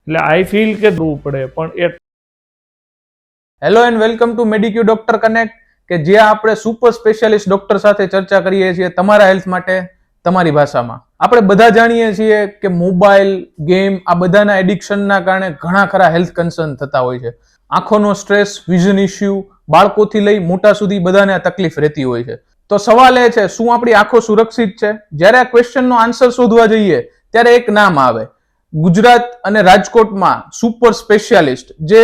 એટલે I feel કે કરવું પડે પણ એ hello and welcome to Medicu doctor connect કે જ્યાં આપણે સુપર સ્પેશિયાલિસ્ટ ડોક્ટર સાથે ચર્ચા કરીએ છીએ તમારા હેલ્થ માટે તમારી ભાષામાં. આપણે બધા જાણીએ છીએ કે મોબાઈલ ગેમ આ બધાના એડિક્શનના કારણે ઘણા ખરા હેલ્થ કન્સર્ન થતા હોય છે. આંખોનો સ્ટ્રેસ, વિઝન ઇસ્યુ, બાળકોથી લઈ મોટા સુધી બધાને આ તકલીફ રહેતી હોય છે. તો સવાલ એ છે, શું આપણી આંખો સુરક્ષિત છે? જ્યારે આ ક્વેશ્ચનનો આન્સર શોધવા જઈએ ત્યારે એક નામ આવે, ગુજરાત અને રાજકોટમાં સુપર સ્પેશિયાલિસ્ટ જે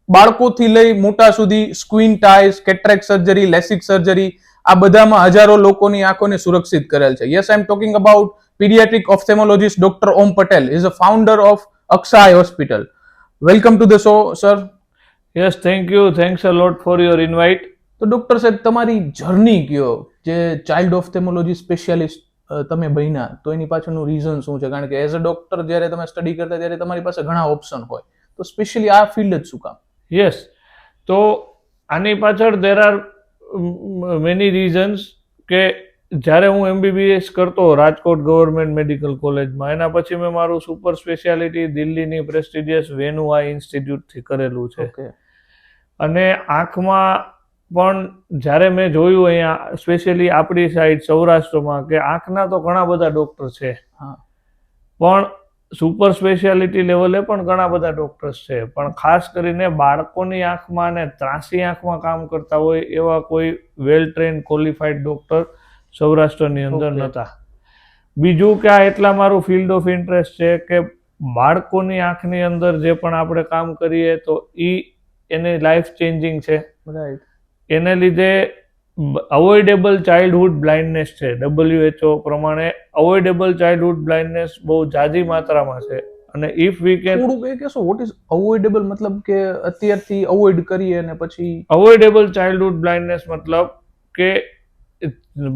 બાળકોથી લઈ મોટા સુધી squint eyes, cataract surgery, LASIK surgery આ બધામાં હજારો લોકોની આંખોને સુરક્ષિત કરેલ છે. Yes, I am talking about paediatric ophthalmologist doctor Om Patel is a founder of Akshaya hospital. Welcome to the show sir. Yes, thank you, thanks a lot for your invite. તો doctor સાહેબ, તમારી જર્ની કયો, જે ચાઇલ્ડ ઓપ્થેમોલોજી સ્પેશિયાલિસ્ટ તમે બન્યા, તો એની પાછળનું reason શું છે? કારણ કે એઝ અ ડોક્ટર જ્યારે તમે સ્ટડી કરતા ત્યારે તમારી પાસે ઘણા ઓપ્શન હોય, તો સ્પેશિયલી આ ફિલ્ડ જ શું કામ? યસ, તો આની પાછળ દેર આર મેની રીઝન્સ કે જ્યારે હું MBBS કરતો રાજકોટ ગવર્મેન્ટ મેડિકલ કોલેજમાં, એના પછી મેં મારું સુપર સ્પેશિયાલિટી દિલ્હીની પ્રેસ્ટિજિયસ વેનુ આઈ ઇન્સ્ટિટ્યૂટથી કરેલું છે. અને આંખમાં પણ જ્યારે મેં જોયું અહીંયા સ્પેશિયલી આપણી સાઈડ સૌરાષ્ટ્રમાં કે આંખના તો ઘણા બધા ડોક્ટર છે, પણ સુપર સ્પેશિયાલિટી લેવલે પણ ઘણા બધા ડોક્ટર્સ છે, પણ ખાસ કરીને બાળકોની આંખમાં અને ત્રાસી આંખમાં કામ કરતા હોય એવા કોઈ વેલ ટ્રેન્ડ ક્વોલિફાઈડ ડોક્ટર સૌરાષ્ટ્રની અંદર નહોતા. બીજું કે આ એટલા મારું ફિલ્ડ ઓફ ઇન્ટરેસ્ટ છે કે બાળકોની આંખની અંદર જે પણ આપણે કામ કરીએ તો એની લાઈફ ચેન્જિંગ છે. રાઈટ. એને લીધે અવોઇડેબલ ચાઇલ્ડહુડ બ્લાઇન્ડનેસ છે. WHO પ્રમાણે અવોઇડેબલ ચાઇલ્ડહુડ બ્લાઇન્ડનેસ બહુ જાજી માત્રામાં છે. અને ઇફ વી કેન થોડુંક એ કહેશો, વોટ ઇઝ અવોઇડેબલ? મતલબ કે અત્યારથી અવોઇડ કરીએ અને પછી અવોઇડેબલ ચાઇલ્ડહુડ બ્લાઇન્ડનેસ મતલબ કે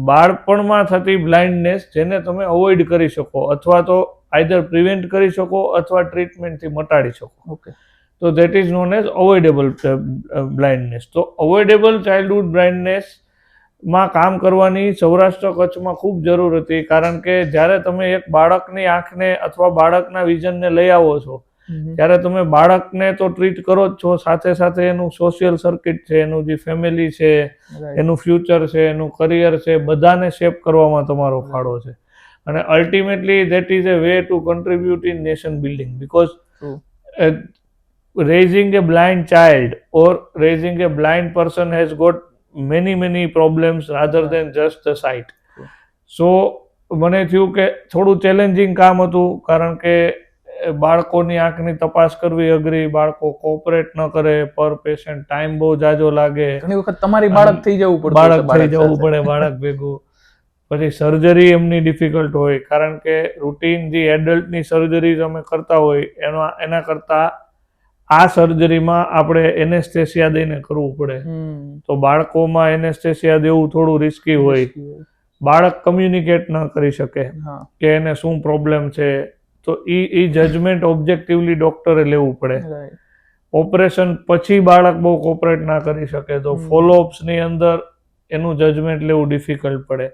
બાળપણમાં થતી બ્લાઇન્ડનેસ જેને તમે અવોઇડ કરી શકો, અથવા તો આઈધર પ્રિવેન્ટ કરી શકો અથવા ટ્રીટમેન્ટથી મટાડી શકો. ઓકે. તો that is known as avoidable blindness. તો અવોઇડેબલ ચાઇલ્ડહુડ બ્લાઇન્ડનેસમાં કામ કરવાની સૌરાષ્ટ્ર કચ્છમાં ખૂબ જરૂર હતી, કારણ કે જ્યારે તમે એક બાળકની આંખને અથવા બાળકના વિઝનને લઈ આવો છો, ત્યારે તમે બાળકને તો ટ્રીટ કરો જ છો, સાથે સાથે એનું સોશિયલ સર્કિટ છે, એનું જે ફેમિલી છે, એનું ફ્યુચર છે, એનું કરિયર છે, બધાને શેપ કરવામાં તમારો ફાળો છે. અને ultimately that is a way to contribute in nation building, because raising a blind child or raising a blind person has got many problems rather than just the sight. So મને થયું કે થોડું challenging કામ હતું, કારણ કે બાળકોની આંખની તપાસ કરવી અઘરી, બાળકો કોઓપરેટ ન કરે, પર પેશન્ટ ટાઈમ બહુ જાજો લાગે, ઘણી વખત તમારી બાળક થઈ જવું પડે, બાળક ભેગું. પછી સર્જરી એમની ડિફિકલ્ટ હોય, કારણ કે રૂટીન જે એડલ્ટની સર્જરી અમે કરતા હોય એના કરતાં આ સર્જરીમાં આપણે એનેસ્થેસિયા દઈને કરવું પડે. તો બાળકોમાં એનેસ્થેસિયા દેવું થોડું રિસ્કી હોય. બાળક કમ્યુનિકેટ ન કરી શકે કે એને શું પ્રોબ્લેમ છે, તો એ જજમેન્ટ ઓબ્જેક્ટિવલી ડોક્ટરે લેવું પડે. ઓપરેશન પછી બાળક બહુ કોઓપરેટ ના કરી શકે, તો ફોલોઅપ્સની અંદર એનું જજમેન્ટ લેવું ડિફિકલ્ટ પડે.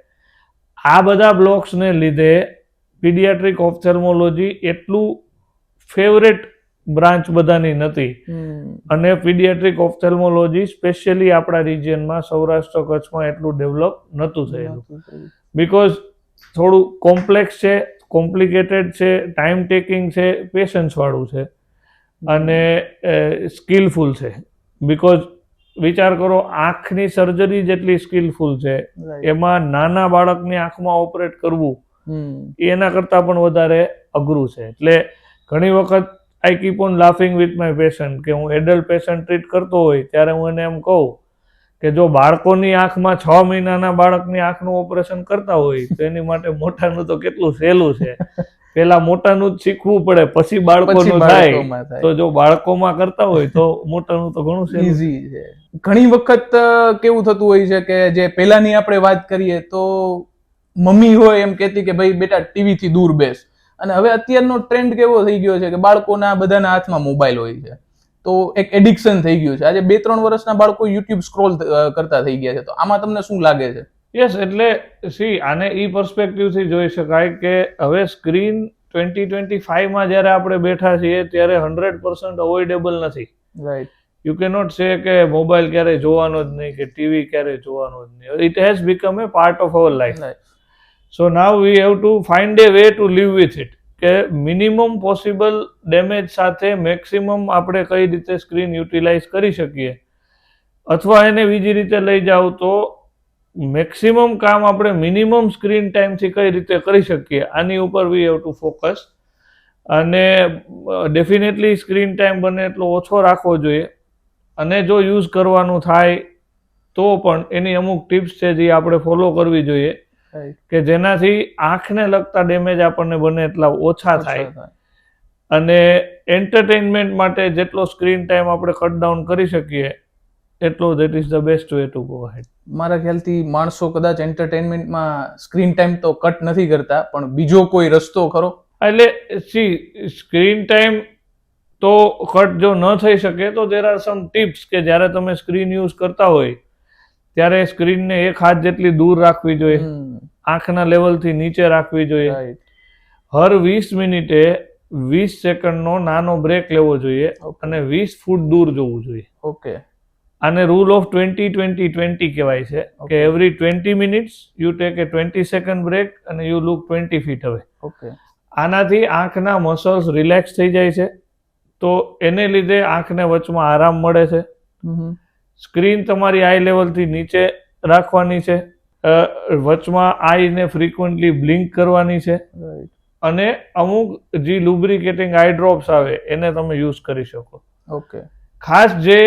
આ બધા બ્લોક્સને લીધે પીડિયાટ્રિક ઓપ્થેલ્મોલોજી એટલું ફેવરેટ બ્રાન્ચ બધાની નથી. અને પીડિયાટ્રિક ઓપ્થેલ્મોલોજી સ્પેશિયલી આપણા રિજિયનમાં સૌરાષ્ટ્ર કચ્છમાં એટલું ડેવલપ નહોતું થયેલું, બિકોઝ થોડું કોમ્પ્લેક્સ છે, કોમ્પ્લિકેટેડ છે, ટાઈમ ટેકિંગ છે, પેશન્સ વાળું છે અને સ્કિલફુલ છે. બિકોઝ વિચાર કરો, આંખની સર્જરી જેટલી સ્કિલફુલ છે, એમાં નાના બાળકની આંખમાં ઓપરેટ કરવું એના કરતાં પણ વધારે અઘરું છે. એટલે ઘણી વખત આઈ keep on laughing with my patient કે હું એડલ્ટ પેશન્ટ ટ્રીટ કરતો હોય ત્યારે હું એને એમ કહું કે જો બાળકોની આંખમાં 6 મહિનાના બાળકની આંખનું ઓપરેશન કરતા હોય તો એની માટે મોટાનું તો કેટલું સહેલું છે. પેલા મોટાનું જ શીખવું પડે, પછી બાળકોનું થાય. તો જો બાળકોમાં કરતા હોય તો મોટાનું તો ઘણું ઈઝી છે. ઘણી વખત કેવું થતું હોય છે કે જે પહેલાની આપણે વાત કરીએ તો મમ્મી હોય એમ કહેતી કે ભાઈ બેટા ટીવી થી દૂર બેસ, અને હવે અત્યારનો ટ્રેન્ડ કેવો થઈ ગયો છે કે બાળકોના બધાના હાથમાં મોબાઈલ હોય છે, તો એક એડિક્શન થઈ ગયું છે. આજે 2-3 વર્ષના બાળકો યુટ્યુબ સ્ક્રોલ કરતા થઈ ગયા છે. તો આમાં તમને શું લાગે છે? યસ, એટલે આને ઈ પર્સપેક્ટિવથી જોઈ શકાય કે હવે સ્ક્રીન 2025માં જ્યારે આપણે બેઠા છીએ ત્યારે 100% અવોઇડેબલ નથી. રાઈટ. યુ કેનોટ સે કે મોબાઈલ ક્યારેય જોવાનો જ નહીં કે ટીવી ક્યારેય જોવાનો જ નહીં. It has become A part of our life. So now we have to find A way to live with it, કે મિનિમમ પોસિબલ ડેમેજ સાથે મેક્સિમમ આપણે કઈ રીતે સ્ક્રીન યુટિલાઇઝ કરી શકીએ, અથવા એને બીજી રીતે લઈ જાઓ તો મેક્સિમમ કામ આપણે મિનિમમ સ્ક્રીન ટાઈમથી કઈ રીતે કરી શકીએ, આની ઉપર વી હેવ ટુ ફોકસ. અને ડેફિનેટલી સ્ક્રીન ટાઈમ બને એટલો ઓછો રાખવો જોઈએ. અને જો યુઝ કરવાનું થાય તો પણ એની અમુક ટિપ્સ છે જે આપણે ફોલો કરવી જોઈએ, કે જેનાથી આંખને લગતા ડેમેજ આપણને બને એટલા ઓછા થાય. અને એન્ટરટેનમેન્ટ માટે જેટલો સ્ક્રીન ટાઈમ આપણે કટ ડાઉન કરી શકીએ એટલો that is the best way to go head. મારા ખ્યાલથી માણસો કદાચ એન્ટરટેનમેન્ટમાં સ્ક્રીન ટાઈમ તો કટ નથી કરતા, પણ બીજો કોઈ રસ્તો ખરો? એટલે સ્ક્રીન ટાઈમ તો કટ જો ન થઈ શકે તો દેર આર સમ ટિપ્સ, કે જ્યારે તમે સ્ક્રીન યુઝ કરતા હોય ત્યારે સ્ક્રીનને 1 હાથ જેટલી દૂર રાખવી જોઈએ, આંખના લેવલથી નીચે રાખવી જોઈએ, હર 20 મિનિટે 20 સેકન્ડનો નાનો બ્રેક લેવો જોઈએ અને 20 ફૂટ દૂર જવું જોઈએ. ઓકે. આને રૂલ ઓફ 20-20-20 કહેવાય છે, કે every 20 minutes you take a 20 second break અને you look 20 feet away. Okay. આનાથી આંખના મસલ્સ રિલેક્સ થઈ જાય છે, તો એને લીધે આંખને વચમાં આરામ મળે છે. સ્ક્રીન તમારી આઈ લેવલથી નીચે રાખવાની છે, વચમાં આઈને ફ્રીક્વન્ટલી બ્લિંક કરવાની છે, અને અમુક જે લુબ્રિકેટિંગ આઈ ડ્રોપ્સ આવે એને તમે યુઝ કરી શકો. ઓકે. ખાસ જે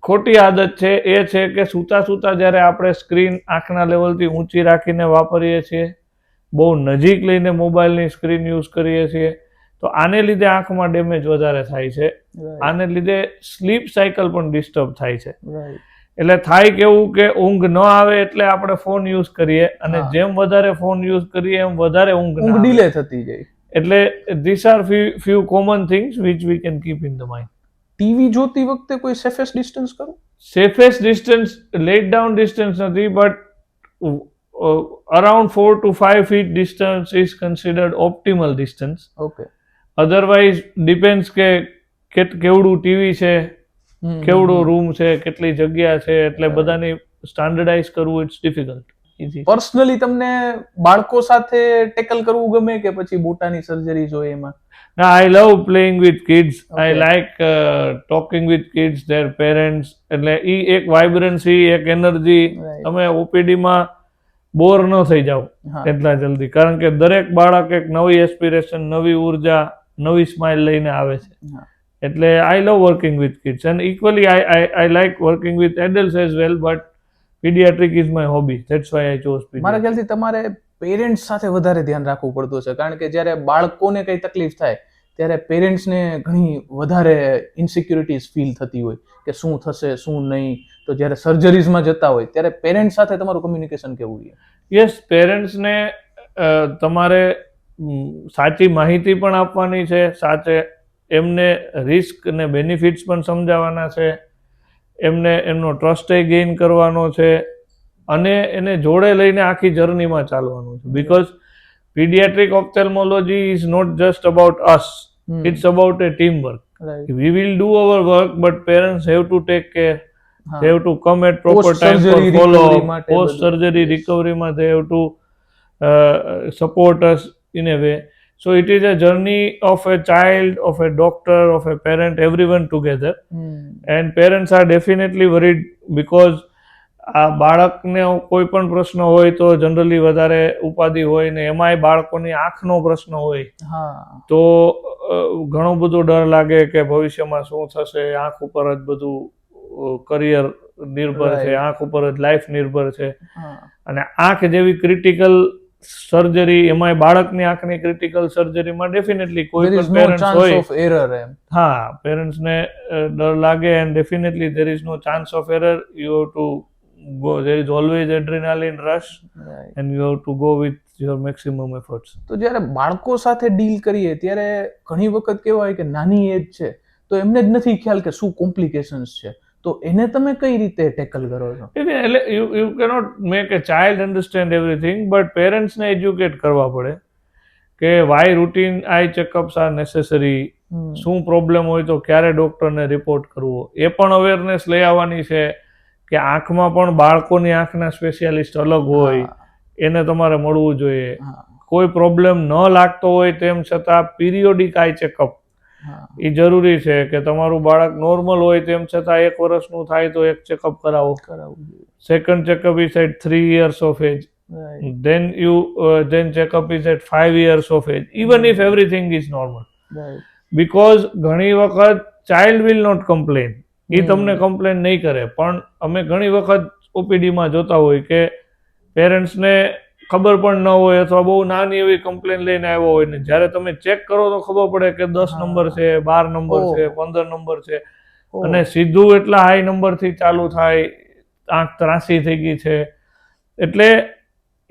ખોટી આદત છે એ છે કે સૂતા સૂતા જ્યારે આપણે સ્ક્રીન આંખના લેવલથી ઊંચી રાખીને વાપરીએ છીએ, બહુ નજીક લઈને મોબાઈલની સ્ક્રીન યુઝ કરીએ છીએ, તો આને લીધે આંખમાં ડેમેજ વધારે થાય છે. આને લીધે સ્લીપ સાયકલ પણ ડિસ્ટર્બ થાય છે. એટલે થાય કેવું કે ઊંઘ ન આવે એટલે આપણે ફોન યુઝ કરીએ, અને જેમ વધારે ફોન યુઝ કરીએ એમ વધારે ઊંઘ ડીલે થતી જાય. એટલે this are few common things which we can keep in the mind. TV જોતી વખતે કોઈ સેફેસ્ટ ડિસ્ટન્સ કરો? Safest distance let down distance નથી, but around 4 to 5 feet distance is considered optimal distance. Okay. Otherwise depends કે કેવડું TV છે, કેવડો room છે, કેટલી જગ્યા છે, એટલે બધાની સ્ટાન્ડર્ડાઇઝ કરવું ઇટ્સ ડિફિકલ્ટ. પર્સનલી તમને બાળકો સાથે ટેકલ કરવું ગમે કે પછી બોટાની સર્જરી જોઈએ એમાં? ના, I love playing with kids. I like talking with kids, their parents. એટલે એ એક વાઇબ્રન્સી, એક એનર્જી, તમે ઓપીડીમાં બોર ન થઈ જાઓ એટલા જલ્દી, કારણ કે દરેક બાળક એક નવી એસ્પિરેશન, નવી ઉર્જા, નવી સ્માઇલ લઈને આવે છે. એટલે I love working with kids, and equally I like working with adults as well, but paediatric is my hobby, that's why I chose paediatric. મારા ખ્યાલથી તમારે પેરેન્ટ્સ સાથે વધારે ધ્યાન રાખવું પડતું છે, કારણ કે જ્યારે બાળકોને કઈ તકલીફ થાય ત્યારે પેરેન્ટ્સને ઘણી વધારે ઇન્સિક્યુરિટીઝ ફીલ થતી હોય કે શું થશે શું નહીં. તો જ્યારે સર્જરીઝમાં જતા હોય ત્યારે પેરેન્ટ્સ સાથે તમારું કમ્યુનિકેશન કેવું છે? યસ, પેરેન્ટ્સને તમારે સાચી માહિતી પણ આપવાની છે, સાથે એમને રિસ્ક અને બેનિફિટ્સ પણ સમજાવવાના છે, એમને એમનો ટ્રસ્ટ ગેઇન કરવાનો છે, અને એને જોડે લઈને આખી જર્નીમાં ચાલવાનું છે. Because pediatric ophthalmology is not just about us, it's about a teamwork. We will do our work, but parents have to take care. They have to come at proper time for follow-up. Post-surgery recovery માં they have to support us in a way. So it is a journey of a child, of a doctor, of a parent, everyone together. And parents are definitely worried because આ બાળકને કોઈ પણ પ્રશ્ન હોય તો generally વધારે ઉપાધિ હોય, ને એમાંય બાળકોની આંખનો પ્રશ્ન હોય તો ઘણો બધો ડર લાગે કે ભવિષ્યમાં શું થશે, આંખ ઉપર જ બધું કરિયર નિર્ભર છે, આંખ ઉપર જ લાઈફ નિર્ભર છે. અને આંખ જેવી ક્રિટિકલ સર્જરી, એમાંય બાળકની આંખની ક્રિટિકલ સર્જરીમાં ડેફિનેટલી કોઈ પણ પેરેન્ટ્સ હોય, પેરેન્ટ્સને ડર લાગે, and definitely there is no chance of error. You have to go, there is always adrenaline rush, and you have to go with your maximum efforts. તો જ્યારે બાળકો સાથે ડીલ કરીએ ત્યારે ઘણી વખત કેવાય કે નાની એજ છે તો એમને જ નથી ખ્યાલ કે શું કોમ્પ્લિકેશન્સ છે, તો એને તમે કઈ રીતે ટેકલ કરો છો? એટલે you cannot make a child understand everything, but parents ને એજ્યુકેટ કરવા પડે કે વાય રૂટીન આઈ ચેકઅપ્સ આર નેસેસરી, શું પ્રોબ્લેમ હોય તો ક્યારે ડૉક્ટરને રિપોર્ટ કરવો, એ પણ અવેરનેસ લઈ આવવાની છે કે આંખમાં પણ બાળકોની આંખના સ્પેશિયાલિસ્ટ અલગ હોય, એને તમારે મળવું જોઈએ. કોઈ પ્રોબ્લેમ ન લાગતો હોય તેમ છતાં પીરિયોડિક આઈ ચેકઅપ એ જરૂરી છે કે તમારું બાળક નોર્મલ હોય તેમ છતાં 1 વર્ષનું થાય તો એક ચેકઅપ કરાવો. Second checkup is at 3 years of age. Then checkup is at 5 years of age, even if everything is normal. Because ઘણી વખત ચાઇલ્ડ વિલ નોટ કમ્પ્લેન, એ તમને કમ્પ્લેન નહીં કરે, પણ અમે ઘણી વખત ઓપીડીમાં જોતા હોય કે પેરેન્ટ્સને ખબર પણ ન હોય અથવા બહુ નાની એવી કમ્પ્લેન લઈને આવ્યો હોય ને જ્યારે તમે ચેક કરો તો ખબર પડે કે 10 નંબર છે, 12 નંબર છે, 15 નંબર છે, અને સીધું એટલા હાઈ નંબરથી ચાલુ થાય, આંખ ત્રાસી થઈ ગઈ છે. એટલે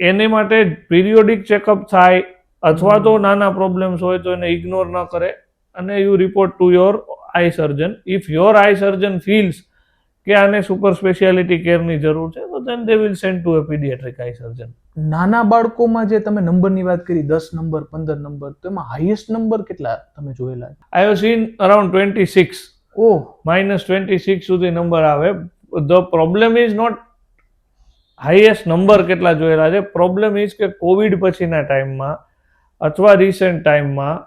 એની માટે પીરિયોડિક ચેકઅપ થાય, અથવા તો નાના પ્રોબ્લેમ્સ હોય તો એને ઇગ્નોર ન કરે અને you report to your eye surgeon. If your eye surgeon feels કે આને સુપર સ્પેશિયાલિટી કેરની જરૂર છે તો then they will send to a paediatric eye surgeon. નાના બાળકોમાં જે તમે નંબરની વાત કરી 10 નંબર 15 નંબર, તો એમાં હાઈએસ્ટ નંબર કેટલા તમે જોયેલા? I have seen around 26. -26 સુધી નંબર આવે. The problem is not highest number કેટલા જોયેલા છે, પ્રોબ્લેમ ઇઝ કે કોવિડ પછીના ટાઈમમાં અથવા રિસેન્ટ ટાઈમમાં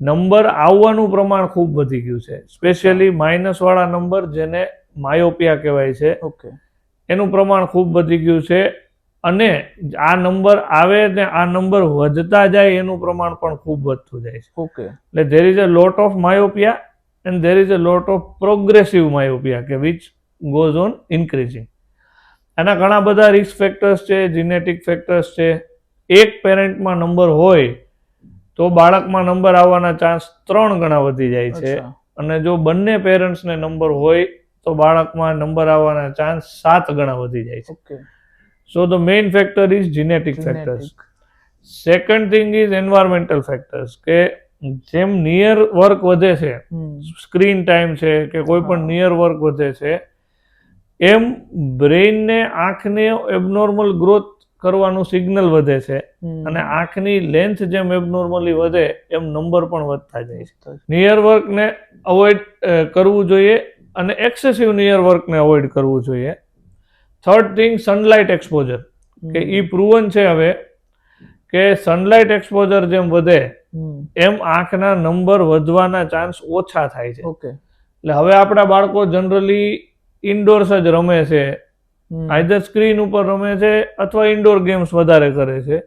નંબર આવવાનું પ્રમાણ ખૂબ વધી ગયું છે. સ્પેશિયલી માઇનસવાળા નંબર, જેને માયોપિયા કહેવાય છે, એનું પ્રમાણ ખૂબ વધી ગયું છે. અને આ નંબર આવે ને આ નંબર વધતા જાય એનું પ્રમાણ પણ ખૂબ વધતું જાય છે. એટલે there is a lot of માયોપિયા and there is a lot of progressive માયોપિયા કે વિચ ગોઝ ઓન ઇન્ક્રીઝિંગ. આના ઘણા બધા રિસ્ક ફેક્ટર્સ છે, જીનેટિક ફેક્ટર્સ છે. એક પેરેન્ટમાં નંબર હોય તો બાળકમાં નંબર આવવાના ચાન્સ 3 ગણા વધી જાય છે, અને જો બંને પેરેન્ટ્સને નંબર હોય તો બાળકમાં નંબર આવવાના ચાન્સ 7 ગણા વધી જાય છે. So the main factor is genetic factors. Second thing is environmental factors, કે જેમ નિયર વર્ક વધે છે, સ્ક્રીન ટાઈમ છે કે કોઈ પણ નિયર વર્ક વધે છે, એમ બ્રેઇનને આંખને એબનોર્મલ ગ્રોથ કરવાનું સિગ્નલ વધે છે, અને આંખની લેન્થ જેમ એબનોર્મલી વધે એમ નંબર પણ વધતા જાય છે. નિયર વર્કને અવોઇડ કરવું જોઈએ અને એક્સેસિવ નિયર વર્કને અવોઇડ કરવું જોઈએ. થર્ડ થિંગ, સનલાઇટ એક્સપોઝર, કે એ પ્રૂવન છે હવે કે સનલાઇટ એક્સપોઝર જેમ વધે એમ આંખના નંબર વધવાના ચાન્સ ઓછા થાય છે. એટલે હવે આપણા બાળકો જનરલી ઇન્ડોર્સ જ રમે છે, આઈધર સ્ક્રીન ઉપર રમે છે અથવા ઇન્ડોર ગેમ્સ વધારે કરે છે.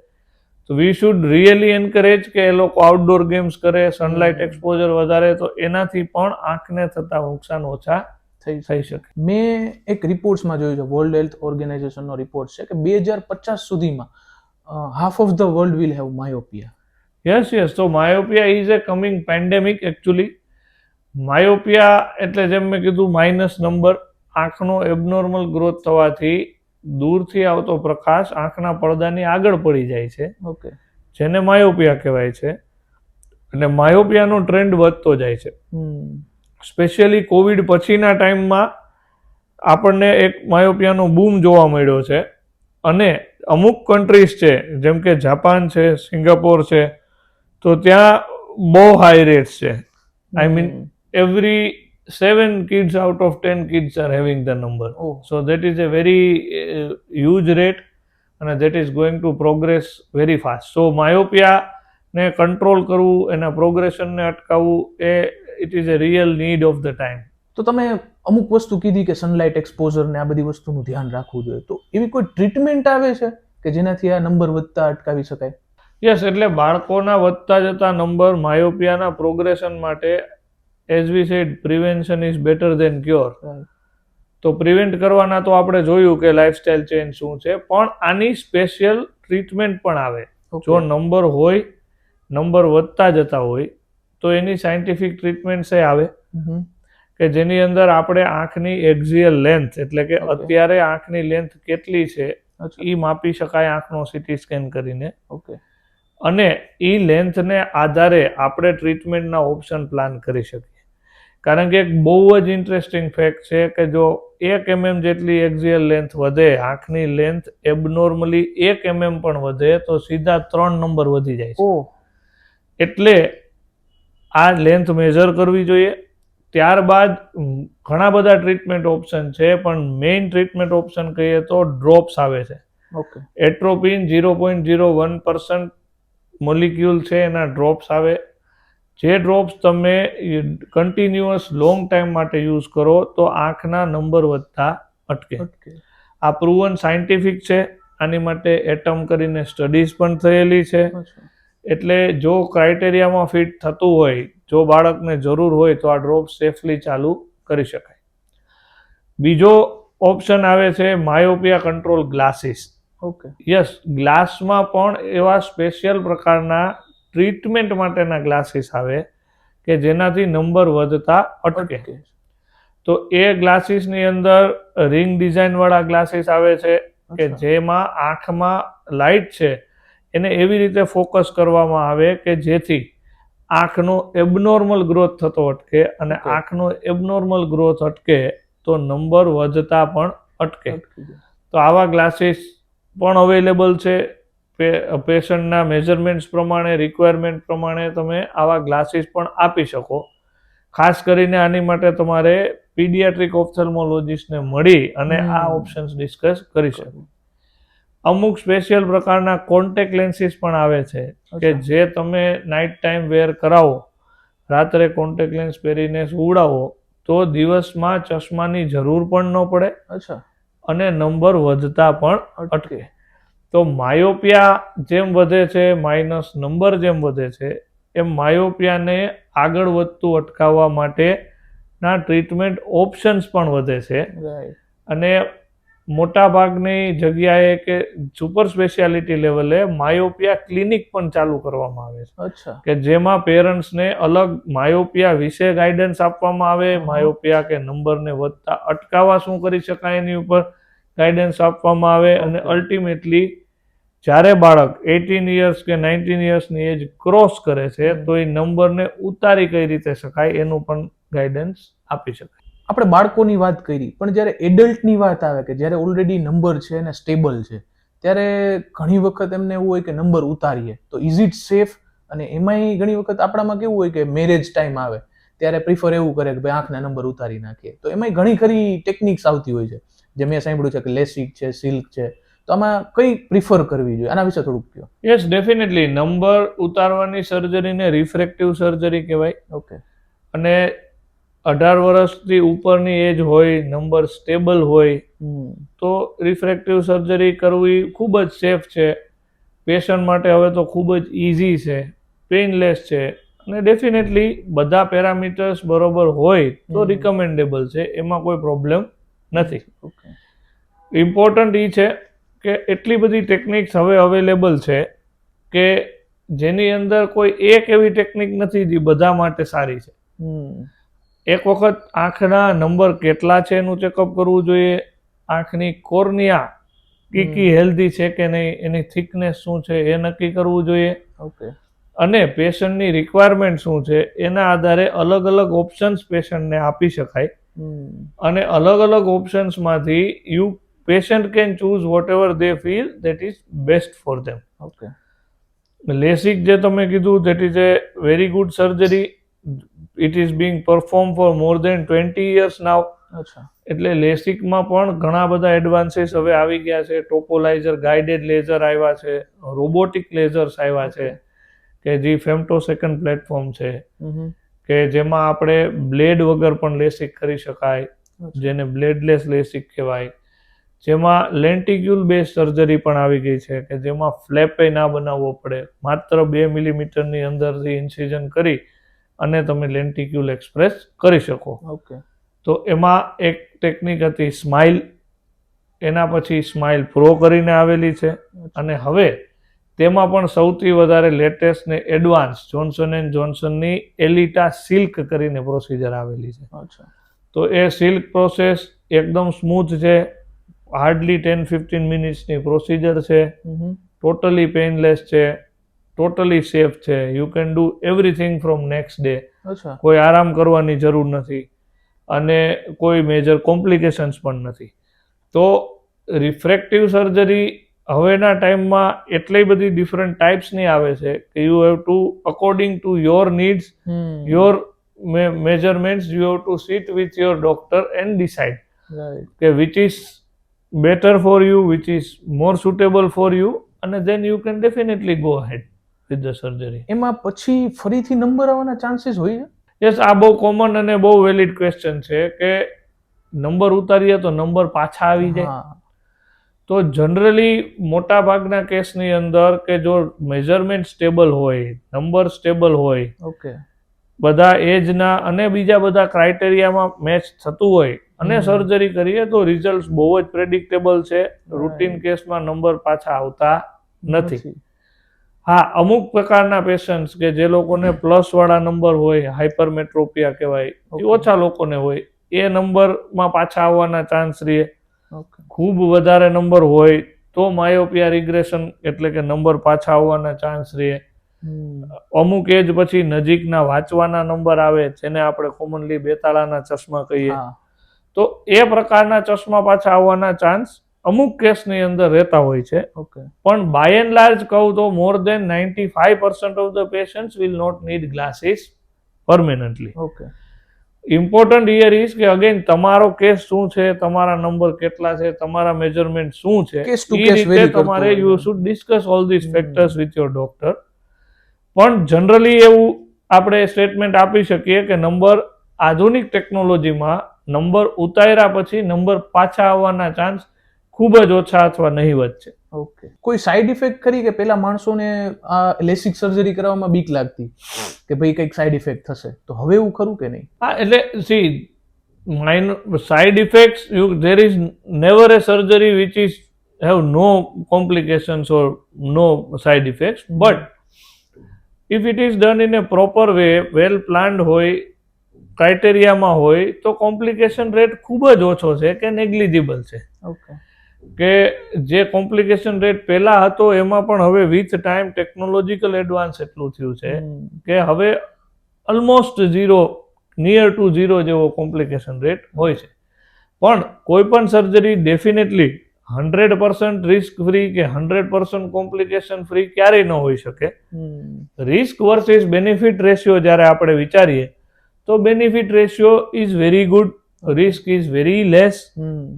તો વી શુડ રિયલી એન્કરેજ કે એ લોકો આઉટડોર ગેમ્સ કરે, સનલાઇટ એક્સપોઝર વધારે, તો એનાથી પણ આંખને થતા નુકસાન ઓછા થઈ શકે. મેં એક રિપોર્ટ્સમાં જોયું છે, વર્લ્ડ હેલ્થ ઓર્ગેનાઇઝેશનનો રિપોર્ટ છે કે 2050 સુધીમાં half of the world will have myopia. Yes. તો myopia is a coming pandemic actually. Myopia એટલે જેમ મેં કીધું, માઇનસ નંબર, આંખનો એબનોર્મલ ગ્રોથ થવાથી દૂરથી આવતો પ્રકાશ આંખના પડદાની આગળ પડી જાય છે, જેને માયોપિયા કહેવાય છે. અને માયોપિયાનો ટ્રેન્ડ વધતો જાય છે. સ્પેશિયલી કોવિડ પછીના ટાઈમમાં આપણને એક માયોપિયાનો બૂમ જોવા મળ્યો છે. અને અમુક કન્ટ્રીઝ છે, જેમ કે જાપાન છે, સિંગાપોર છે, તો ત્યાં બહુ હાઈ રેટ્સ છે. I mean every 7 kids out of 10 kids are having the number. So that is a very huge rate, and that is going to progress very fast. So myopia ને control કરવું, એના પ્રોગ્રેશનને અટકાવવું, it is a real need of the time. તો તમે અમુક વસ્તુ કીધી કે સનલાઇટ એક્સપોઝર ને આ બધી વસ્તુનું ધ્યાન રાખવું જોઈએ, તો એવી કોઈ ટ્રીટમેન્ટ આવે છે કે જેનાથી આ નંબર વધતા અટકાવી શકાય? યસ, એટલે બાળકોના વધતા જતા નંબર, માયોપિયાના પ્રોગ્રેશન માટે, as we said, prevention is better than cure. તો પ્રિવેન્ટ કરવાના તો આપણે જોયું કે લાઇફસ્ટાઇલ ચેન્જ શું છે, પણ આની સ્પેશિયલ ટ્રીટમેન્ટ પણ આવે. જો નંબર હોય, નંબર વધતા જતા હોય, તો એની સાયન્ટિફિક ટ્રીટમેન્ટ્સ આવે કે જેની અંદર આપણે આંખની એક્ઝિયલ લેન્થ, એટલે કે અત્યારે આંખની લેન્થ કેટલી છે એ માપી શકાય આંખનો સીટી સ્કેન કરીને. અને એ લેન્થને આધારે આપણે ટ્રીટમેન્ટના ઓપ્શન પ્લાન કરી શકીએ. કારણ કે એક બહુ જ ઇન્ટરેસ્ટિંગ ફેક્ટ છે કે જો 1 mm જેટલી એક્ઝિયલ લેન્થ વધે, આંખની લેન્થ એબનોર્મલી 1 mm પણ વધે, તો સીધા 3 નંબર વધી જાય છે. એટલે આ લેન્થ મેજર કરવી જોઈએ. ત્યારબાદ ઘણા બધા ટ્રીટમેન્ટ ઓપ્શન છે, પણ મેઇન ટ્રીટમેન્ટ ઓપ્શન કહીએ તો ડ્રોપ્સ આવે છે. ઓકે. એટ્રોપિન 0.01% મોલિક્યુલ છે, એના ડ્રોપ્સ આવે. જે ડ્રોપ્સ તમે કન્ટિન્યુઅસ લોંગ ટાઈમ માટે યુઝ કરો તો આંખના નંબર વધતા અટકે. આ પ્રૂવન સાયન્ટિફિક છે. આની માટે એટમ કરીને સ્ટડીઝ પણ થયેલી છે. એટલે જો ક્રાઇટેરિયામાં ફિટ થતું હોય, જો બાળકને જરૂર હોય તો આ ડ્રોપ સેફલી ચાલુ કરી શકાય. બીજો ઓપ્શન આવે છે myopia control glasses. Okay. Yes, ગ્લાસમાં પણ એવા સ્પેશિયલ પ્રકારના ટ્રીટમેન્ટ માટેના ગ્લાસીસ આવે કે જેનાથી નંબર વધતા અટકે. તો એ ગ્લાસીસની અંદર રિંગ ડિઝાઇનવાળા ગ્લાસીસ આવે છે કે જેમાં આંખમાં લાઇટ છે એને એવી રીતે ફોકસ કરવામાં આવે કે જેથી આંખનો એબનોર્મલ ગ્રોથ થતો અટકે, અને આંખનો એબનોર્મલ ગ્રોથ અટકે તો નંબર વધતા પણ અટકે. તો આવા ગ્લાસીસ પણ અવેલેબલ છે. પેશન્ટના મેઝરમેન્ટ્સ પ્રમાણે, રિક્વાયરમેન્ટ પ્રમાણે તમે આવા ગ્લાસીસ પણ આપી શકો. ખાસ કરીને આની માટે તમારે પીડિયાટ્રિક ઓપ્થેલ્મોલોજીસ્ટને મળી અને આ ઓપ્શન્સ ડિસ્કસ કરી શકો. અમુક સ્પેશિયલ પ્રકારના કોન્ટેક્ટ લેન્સીસ પણ આવે છે કે જે તમે નાઇટ ટાઈમ વેર કરાવો, રાત્રે કોન્ટેક્ટ લેન્સ પહેરીને સુવડાવો તો દિવસમાં ચશ્માની જરૂર પણ ન પડે અને નંબર વધતા પણ અટકે. તો માયોપિયા જેમ વધે છે, માઇનસ નંબર જેમ વધે છે, એમ માયોપિયાને આગળ વધતું અટકાવવા માટેના ટ્રીટમેન્ટ ઓપ્શન્સ પણ વધે છે. અને મોટા ભાગની જગ્યાએ કે સુપર સ્પેશિયાલિટી લેવલે માયોપિયા ક્લિનિક પણ ચાલુ કરવામાં આવે છે કે જેમાં પેરેન્ટ્સને અલગ માયોપિયા વિશે ગાઈડન્સ આપવામાં આવે, માયોપિયા કે નંબરને વધતા અટકાવવા શું કરી શકાય એની ઉપર ગાઈડન્સ આપવામાં આવે, અને અલ્ટિમેટલી જ્યારે બાળક 18 યર્સ કે 19 યર્સની એજ ક્રોસ કરે છે તો એ નંબરને ઉતારી કઈ રીતે શકાય એનું પણ ગાઈડન્સ આપી શકાય. આપણે બાળકોની વાત કરી, પણ જ્યારે એડલ્ટની વાત આવે કે જ્યારે ઓલરેડી નંબર છે અને સ્ટેબલ છે, ત્યારે ઘણી વખત એમને એવું હોય કે નંબર ઉતારીએ તો ઇઝ ઇટ સેફ? અને એમાંય ઘણી વખત આપણામાં કેવું હોય કે મેરેજ ટાઈમ આવે ત્યારે પ્રિફર એવું કરે કે ભાઈ આંખના નંબર ઉતારી નાખીએ. તો એમાંય ઘણી ખરી ટેકનિક્સ આવતી હોય છે, જે મેં સાંભળ્યું છે કે લેસિક છે, સિલ્ક છે. તો આમાં કઈ પ્રિફર કરવી જોઈએ, આના વિશે થોડુંક કહો. યસ, ડેફિનેટલી નંબર ઉતારવાની સર્જરીને રિફ્રેક્ટિવ સર્જરી કહેવાય. ઓકે. અને 18 વર્ષથી ઉપરની એજ હોય, નંબર સ્ટેબલ હોય તો રિફ્રેક્ટિવ સર્જરી કરવી ખૂબ જ સેફ છે. પેશન્ટ માટે હવે તો ખૂબ જ ઇઝી છે, પેઇનલેસ છે, અને ડેફિનેટલી બધા પેરામીટર્સ બરોબર હોય તો રિકમેન્ડેબલ છે. એમાં કોઈ પ્રોબ્લેમ નથી. ઇમ્પોર્ટન્ટ એ છે કે એટલી બધી ટેકનિક્સ હવે અવેલેબલ છે કે જેની અંદર કોઈ એક એવી ટેકનિક નથી જે બધા માટે સારી છે. એક વખત આંખના નંબર કેટલા છે એનું ચેકઅપ કરવું જોઈએ. આંખની કોર્નિયા કીકી હેલ્ધી છે કે નહીં, એની થિકનેસ શું છે એ નક્કી કરવું જોઈએ. અને પેશન્ટની રિક્વાયરમેન્ટ શું છે એના આધારે અલગ અલગ ઓપ્શન્સ પેશન્ટને આપી શકાય. અને અલગ અલગ ઓપ્શન્સમાંથી patient can choose whatever they feel that is best for them. LASIK જે તમે કીધું, that is a very good surgery. It is being perform for more than 20 years now. એટલે લેસિકમાં પણ ઘણા બધા એડવાન્સીસ હવે આવી ગયા છે. ટોપોલાઇઝર ગાઇડેડ લેઝર આવ્યા છે, રોબોટિક લેઝર્સ આવ્યા છે કે જે ફેમ્ટોસેકન્ડ પ્લેટફોર્મ છે કે જેમાં આપણે બ્લેડ વગર પણ લેસિક કરી શકાય, જેને બ્લેડલેસ લેસિક કહેવાય. જેમાં લેન્ટિક્યુલ બેઝ સર્જરી પણ આવી ગઈ છે કે જેમાં ફ્લેપે ના બનાવવો પડે, માત્ર 2 મિલીમીટરની અંદરથી ઇન્સિઝન કરી અને તમે લેન્ટિક્યુલ એક્સપ્રેસ કરી શકો. તો એમાં એક ટેકનિક હતી સ્માઇલ, એના પછી સ્માઇલ પ્રો કરીને આવેલી છે, અને હવે તેમાં પણ સૌથી વધારે લેટેસ્ટ ને એડવાન્સ જોન્સન એન્ડ જોન્સનની એલિટા સિલ્ક કરીને પ્રોસિજર આવેલી છે. તો એ સિલ્ક પ્રોસેસ એકદમ સ્મૂથ છે, હાર્ડલી 10-15 મિનિટ્સની પ્રોસિજર છે, ટોટલી પેઇનલેસ છે, ટોટલી સેફ છે. You can do everything from next day. કોઈ આરામ કરવાની જરૂર નથી અને કોઈ મેજર કોમ્પ્લિકેશન્સ પણ નથી. તો રિફ્રેક્ટિવ સર્જરી હવેના ટાઈમમાં એટલી બધી ડિફરન્ટ ટાઈપ્સની આવે છે કે you have two according to your needs, your measurements, you have to sit with your doctor and decide Right. કે which is better for you, which is more suitable for you, and then you can definitely go ahead with the surgery. એમાં પછી ફરીથી number આવવાના chances હોય છે? Yes, આ બહુ common અને બહુ વેલિડ ક્વેશ્ચન છે કે નંબર ઉતારીએ તો નંબર પાછા આવી જાય. હા. તો જનરલી મોટા ભાગના કેસની અંદર કે જો મેઝરમેન્ટ સ્ટેબલ હોય, નંબર સ્ટેબલ હોય, ઓકે. બધા એજના અને બીજા બધા ક્રાઇટેરિયામાં મેચ થતું હોય અને સર્જરી કરીએ તો રિઝલ્ટ બહુ જ પ્રેડિક્ટેબલ છે. રૂટીન કેસમાં નંબર પાછા આવતા નથી. હા, અમુક પ્રકારના પેશન્ટ્સ કે જે લોકોને પ્લસ વાળા નંબર હોય, હાઇપરમેટ્રોપિયા કહેવાય, એ ઓછા લોકોને હોય, એ નંબરમાં પાછા આવવાના ચાન્સ રહે. ખૂબ વધારે નંબર હોય તો માયોપિયા રિગ્રેશન એટલે કે નંબર પાછા આવવાના ચાન્સ રહે. અમુક એજ પછી નજીકના વાંચવાના નંબર આવે જેને આપણે કોમનલી બેતાળાના ચશ્મા કહીએ, તો એ પ્રકારના ચશ્મા પાછા આવવાના ચાન્સ અમુક કેસની અંદર રહેતા હોય છે. પણ બાય એન્ડ લાર્જ કહું તો more than 95% of the patients will not need glasses permanently. Important here is કે અગેન તમારો કેસ શું છે, તમારા નંબર કેટલા છે, તમારા મેજરમેન્ટ શું છે, એ રીતે તમારે you should discuss all this factors with your doctor. પણ જનરલી એવું આપણે સ્ટેટમેન્ટ આપી શકીએ કે નંબર આધુનિક ટેકનોલોજીમાં નંબર ઉતાર્યા પછી નંબર પાછા આવવાના ચાન્સ ખૂબ જ ઓછા અથવા નહીવત છે. ઓકે. કોઈ સાઈડ ઇફેક્ટ ખરી કે પેલા માણસોને આ લેસિક સર્જરી કરવામાં બીક લાગતી કે ભાઈ કંઈક સાઈડ ઇફેક્ટ થશે, તો હવે એવું ખરું કે નહીં? હા, એટલે C side effects, there is never a surgery which is have no complications or no side effects, but if it is done in a proper way, well planned હોય, ક્રાઇટેરિયામાં હોય તો કોમ્પ્લિકેશન રેટ ખૂબ જ ઓછો છે કે નેગ્લિજિબલ છે. કે જે કોમ્પ્લિકેશન રેટ પહેલા હતો એમાં પણ હવે વિથ ટાઈમ ટેકનોલોજીકલ એડવાન્સ એટલું થયું છે કે હવે almost zero, near to zero જેવો કોમ્પ્લિકેશન રેટ હોય છે. પણ કોઈ પણ સર્જરી ડેફિનેટલી 100% રિસ્ક ફ્રી કે 100% કોમ્પ્લિકેશન ફ્રી ક્યારેય ન હોઈ શકે. રિસ્ક વર્સિસ બેનિફિટ રેશિયો જ્યારે આપણે વિચારીએ તો benefit ratio is very good, risk is very less,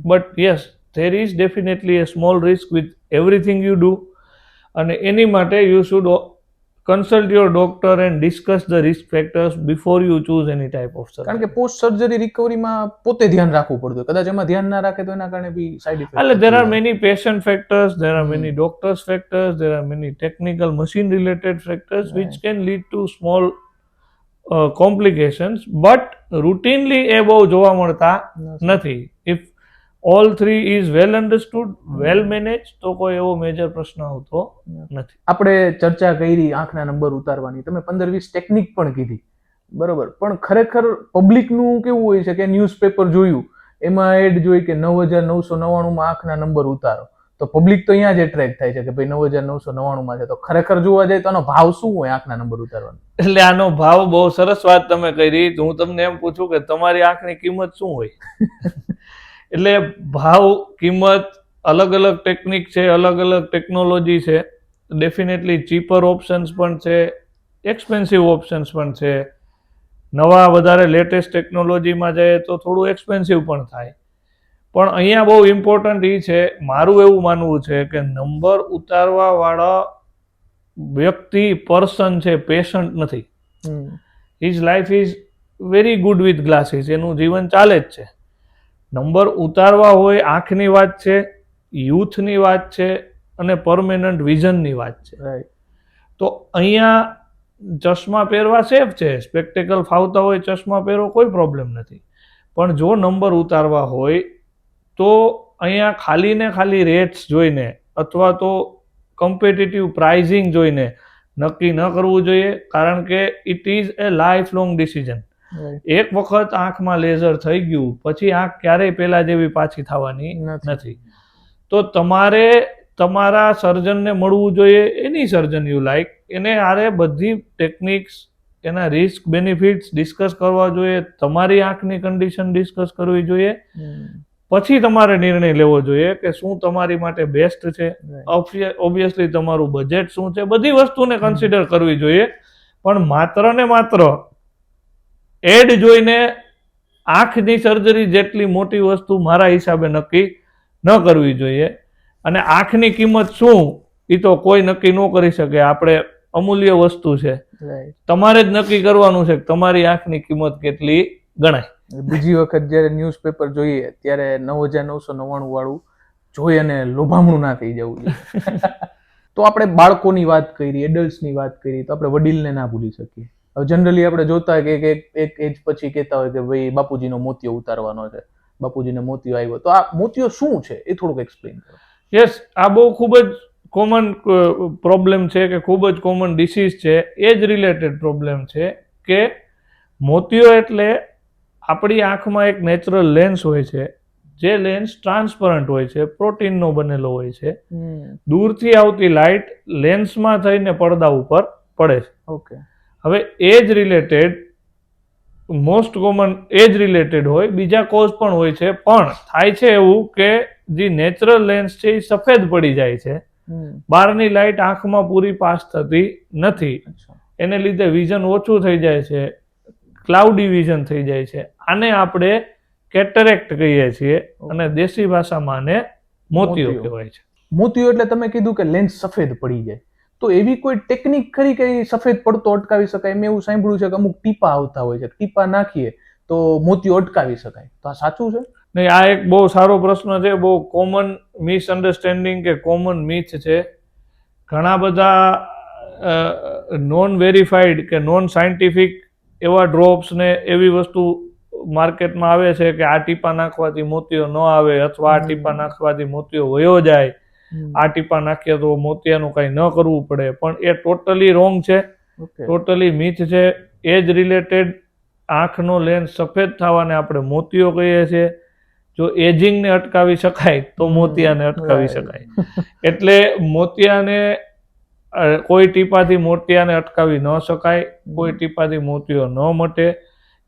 but yes there is definitely a small risk with everything you do, અને એની માટે you should consult your doctor and discuss the risk factors before you choose any type of surgery. કારણ કે post surgery રિકવરીમાં પોતે ધ્યાન રાખવું પડતું, કદાચ એમાં ધ્યાન ના રાખે તો એના કારણે બી સાઈડ ઇફેક્ટ. એટલે there are many patient factors, there are many doctors factors, there are many technical machine related factors which can lead to small complications, but routinely એ બહુ જોવા મળતા નથી. If all three is well understood, well managed, તો કોઈ એવો major પ્રશ્ન આવતો નથી. આપણે ચર્ચા કરી આંખના નંબર ઉતારવાની, તમે 15-20 ટેકનિક પણ કીધી, બરોબર, પણ ખરેખર પબ્લિકનું કેવું હોય છે કે ન્યૂઝપેપર જોયું એમાં એડ જોઈ કે 9,999 માં આંખના નંબર ઉતારો, તો પબ્લિક તો અહીંયા જ એટ્રેક્ટ થાય છે કે ભાઈ 9,999 માં છે, તો ખરેખર જોવા જાય તો આનો ભાવ શું હોય આંખના નંબર ઉતારવાનો? એટલે આનો ભાવ, બહુ સરસ વાત તમે કરી. તો હું તમને એમ પૂછું કે તમારી આંખની કિંમત શું હોય? એટલે ભાવ, કિંમત, અલગ અલગ ટેકનિક છે, અલગ અલગ ટેકનોલોજી છે. ડેફિનેટલી ચીપર ઓપ્શન્સ પણ છે, એક્સપેન્સિવ ઓપ્શન્સ પણ છે. નવા વધારે લેટેસ્ટ ટેકનોલોજીમાં જાય તો થોડું એક્સપેન્સિવ પણ થાય. પણ અહીંયા બહુ ઇમ્પોર્ટન્ટ એ છે, મારું એવું માનવું છે કે નંબર ઉતારવા વાળા વ્યક્તિ, પર્સન છે, પેશન્ટ નથી. His life is very good with glasses, એનું જીવન ચાલે જ છે. નંબર ઉતારવા હોય, આંખની વાત છે, યુથની વાત છે અને પરમેનન્ટ વિઝનની વાત છે. તો અહીંયા ચશ્મા પહેરવા સેફ છે, સ્પેક્ટેકલ ફાવતા હોય ચશ્મા પહેરો, કોઈ પ્રોબ્લેમ નથી. પણ જો નંબર ઉતારવા હોય તો અહીંયા ખાલી ને ખાલી રેટ્સ જોઈને અથવા તો કોમ્પિટિટિવ પ્રાઇઝિંગ જોઈને નક્કી ન કરવું જોઈએ, કારણ કે it is A life long decision. એક વખત આંખમાં લેઝર થઈ ગયું પછી આંખ ક્યારેય પેલા જેવી પાછી થવાની નથી. તો તમારે તમારા સર્જનને મળવું જોઈએ, એની સર્જન યુ લાઈક, એને આરે બધી ટેકનિક્સ, એના રિસ્ક બેનિફિટ્સ ડિસ્કસ કરવા જોઈએ, તમારી આંખની કન્ડિશન ડિસ્કસ કરવી જોઈએ. પછી તમારે નિર્ણય લેવો જોઈએ કે શું તમારી માટે બેસ્ટ છે. ઓબ્વિયસલી તમારું બજેટ શું છે, બધી વસ્તુને કન્સિડર કરવી જોઈએ. પણ માત્ર ને માત્ર એડ જોઈને આંખની સર્જરી જેટલી મોટી વસ્તુ મારા હિસાબે નક્કી ન કરવી જોઈએ. અને આંખની કિંમત શું એ તો કોઈ નક્કી ન કરી શકે. આપણે અમૂલ્ય વસ્તુ છે, તમારે જ નક્કી કરવાનું છે કે તમારી આંખની કિંમત કેટલી ગણાય. બીજી વખત જયારે ન્યૂઝપેપર જોઈએ ત્યારે 9,999 વાળું જોઈ અને લોભામણું ના થઈ જવું જોઈએ. તો આપણે બાળકોની વાત કરી, એડલ્ટ્સની વાત કરી, તો આપણે વડીલને ના ભૂલી શકીએ. હવે જનરલી આપણે જોતા હોય કે એક એજ પછી કહેતા હોય કે ભાઈ બાપુજીનો મોતિયો ઉતારવાનો છે, બાપુજીને મોતિયો આવ્યો. તો આ મોતિયો શું છે એ થોડુંક એક્સપ્લેન કરો. યસ, આ બહુ ખૂબ જ કોમન પ્રોબ્લેમ છે કે ખૂબ જ કોમન ડિસીઝ છે. એ જ રિલેટેડ પ્રોબ્લેમ છે કે મોતિયો એટલે આપણી આંખમાં એક નેચરલ લેન્સ હોય છે, જે લેન્સ ટ્રાન્સપરન્ટ હોય છે, પ્રોટીનનો બનેલો હોય છે. દૂરથી આવતી લાઇટ લેન્સમાં થઈને પડદા ઉપર પડે છે. ઓકે. હવે એ જ રિલેટેડ મોસ્ટ કોમન એ જ રિલેટેડ હોય, બીજા કોઝ પણ હોય છે. પણ થાય છે એવું કે જે નેચરલ લેન્સ છે એ સફેદ પડી જાય છે. બહારની લાઇટ આંખમાં પૂરી પાસ થતી નથી. એને લીધે વિઝન ઓછું થઈ જાય છે, ક્લાઉડી વિઝન થઈ જાય છે. આને આપણે કેટરેક્ટ કહીએ છીએ અને દેશી ભાષામાં આને મોતિયો કહેવાય છે. મોતિયો એટલે તમે કીધું કે લેન્સ સફેદ પડી જાય, તો એવી કોઈ ટેકનિક ખરી કે સફેદ પડતો અટકાવી શકાય? મેં એવું સાંભળ્યું છે કે અમુક ટીપા આવતા હોય છે, ટીપા નાખીએ તો મોતિયો અટકાવી શકાય. તો આ સાચું છે? નહીં, આ એક બહુ સારો પ્રશ્ન છે. બહુ કોમન મિસઅન્ડરસ્ટેન્ડિંગ કે કોમન મિથ છે. ઘણા બધા નોન વેરીફાઈડ કે નોન સાયન્ટિફિક એવા ડ્રોપ્સ ને એવી વસ્તુ માર્કેટમાં આવે છે કે આ ટીપા નાખવાથી મોતિયો ન આવે, અથવા આ ટીપા નાખવાથી મોતિયો વયો જાય, આ ટીપા નાખીએ તો મોતિયાનું કંઈ ન કરવું પડે. પણ એ ટોટલી રોંગ છે, ટોટલી મિથ છે. એ જ રિલેટેડ આંખનો લેન્સ સફેદ થવાને આપણે મોતિયો કહીએ છીએ. જો એજિંગને અટકાવી શકાય તો મોતિયાને અટકાવી શકાય. એટલે મોતિયાને કોઈ ટીપાથી મોતિયાને અટકાવી ન શકાય, કોઈ ટીપાથી મોતિયો ન મટે.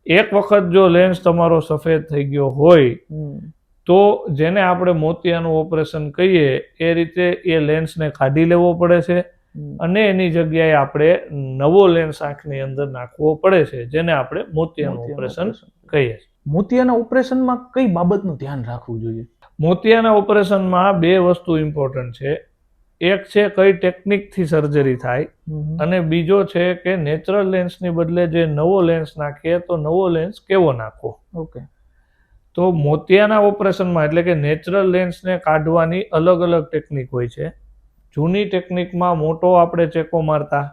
એક વખત જો લેન્સ તમારો સફેદ થઈ ગયો હોય તો જેને આપણે મોતિયાનું ઓપરેશન કહીએ એ રીતે એ લેન્સને કાઢી લેવો પડે છે અને એની જગ્યાએ આપણે નવો લેન્સ આંખની અંદર નાખવો પડે છે, જેને આપણે મોતિયાનું ઓપરેશન કહીએ છીએ. મોતિયાના ઓપરેશનમાં કઈ બાબતનું ધ્યાન રાખવું જોઈએ? મોતિયાના ઓપરેશનમાં બે વસ્તુ ઇમ્પોર્ટન્ટ છે. એક છે કઈ ટેકનિકથી સર્જરી થાય, અને બીજો છે કે નેચરલ લેન્સની બદલે જે નવો લેન્સ નાખીએ તો નવો લેન્સ કેવો નાખવો. ઓકે. તો મોતિયાના ઓપરેશનમાં એટલે કે નેચરલ લેન્સને કાઢવાની અલગ અલગ ટેકનિક હોય છે. જૂની ટેકનિકમાં મોટો આપણે ચેકો મારતા,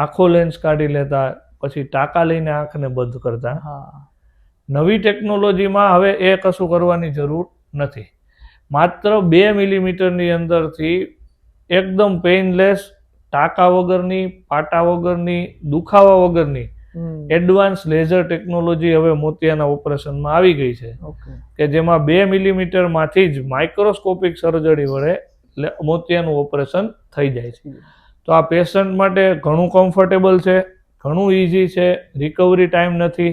આખો લેન્સ કાઢી લેતા, પછી ટાંકા લઈને આંખને બંધ કરતા. નવી ટેકનોલોજીમાં હવે એ કશું કરવાની જરૂર નથી. માત્ર 2 મિલીમીટરની અંદરથી એકદમ પેઇનલેસ, ટાંકા વગરની, પાટા વગરની, દુખાવા વગરની એડવાન્સ લેઝર ટેકનોલોજી હવે મોતિયાના ઓપરેશનમાં આવી ગઈ છે કે જેમાં 2 મિલીમીટરમાંથી જ માઇક્રોસ્કોપિક સર્જરી વડે મોતિયાનું ઓપરેશન થઈ જાય છે. તો આ પેશન્ટ માટે ઘણું કમ્ફર્ટેબલ છે, ઘણું ઇઝી છે, રિકવરી ટાઈમ નથી.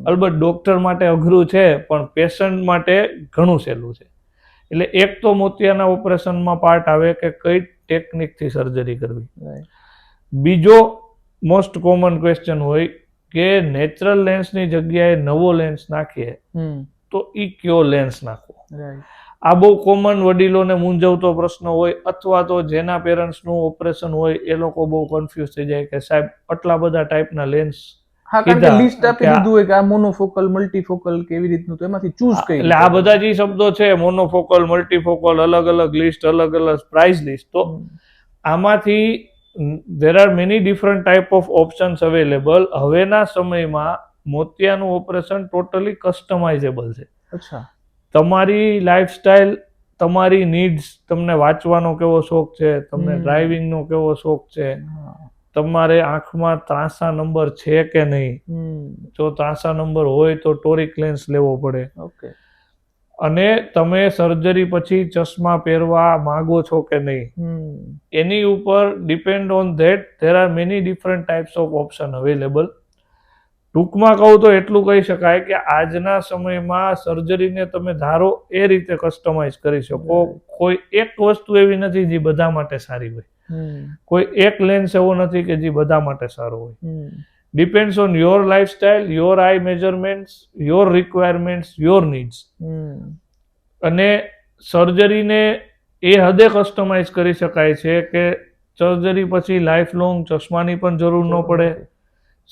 અલબત્ત ડોક્ટર માટે અઘરું છે, પણ પેશન્ટ માટે ઘણું સહેલું છે. એટલે એક તો મોતિયાના ઓપરેશનમાં પાર્ટ આવે કે કઈ ટેકનિકથી સર્જરી કરવી. બીજો મોસ્ટ કોમન ક્વેશ્ચન હોય કે નેચરલ લેન્સની જગ્યાએ નવો લેન્સ નાખીએ તો ઈ કયો લેન્સ નાખવો. આ બહુ કોમન વડીલોને મૂંઝવતો પ્રશ્ન હોય, અથવા તો જેના પેરેન્ટ્સનું ઓપરેશન હોય એ લોકો બહુ કન્ફ્યુઝ થઈ જાય કે સાહેબ આટલા બધા ટાઈપના લેન્સ લિસ્ટ આપી દીધું હોય કે આ મોનોફોકલ, મલ્ટીફોકલ કેવી રીતનું, તો એમાંથી ચૂઝ કરી. એટલે આ બધા જે શબ્દો છે મોનોફોકલ, મલ્ટીફોકલ, અલગ અલગ લિસ્ટ, અલગ અલગ પ્રાઇસ લિસ્ટ, તો આમાંથી there are many different type of options available. હવેના સમયમાં મોતિયાનું ઓપરેશન ટોટલી કસ્ટમાઇઝેબલ છે. અચ્છા. તમારી લાઈફસ્ટાઈલ, તમારી નીડ્સ, તમને વાંચવાનો કેવો શોખ છે, તમને ડ્રાઇવિંગનો કેવો શોખ છે, તમારે આંખમાં ત્રાંસા નંબર છે કે નહીં, જો ત્રાંસા નંબર હોય તો ટોરિક લેન્સ લેવો પડે. ઓકે. અને તમે સર્જરી પછી ચશ્મા પહેરવા માંગો છો કે નહીં, એની ઉપર depend on that there are many different types of option available. ટૂંકમાં કહું તો એટલું કહી શકાય કે આજના સમયમાં સર્જરીને તમે ધારો એ રીતે કસ્ટમાઇઝ કરી શકો. કોઈ એક વસ્તુ એવી નથી જે બધા માટે સારી હોય, કોઈ એક લેન્સ એવો નથી કે જે બધા માટે સારો હોય. Depends on your lifestyle, your eye measurements, your requirements, your needs. અને સર્જરીને એ હદે કસ્ટમાઇઝ કરી શકાય છે કે સર્જરી પછી લાઈફ લોંગ ચશ્માની પણ જરૂર ન પડે.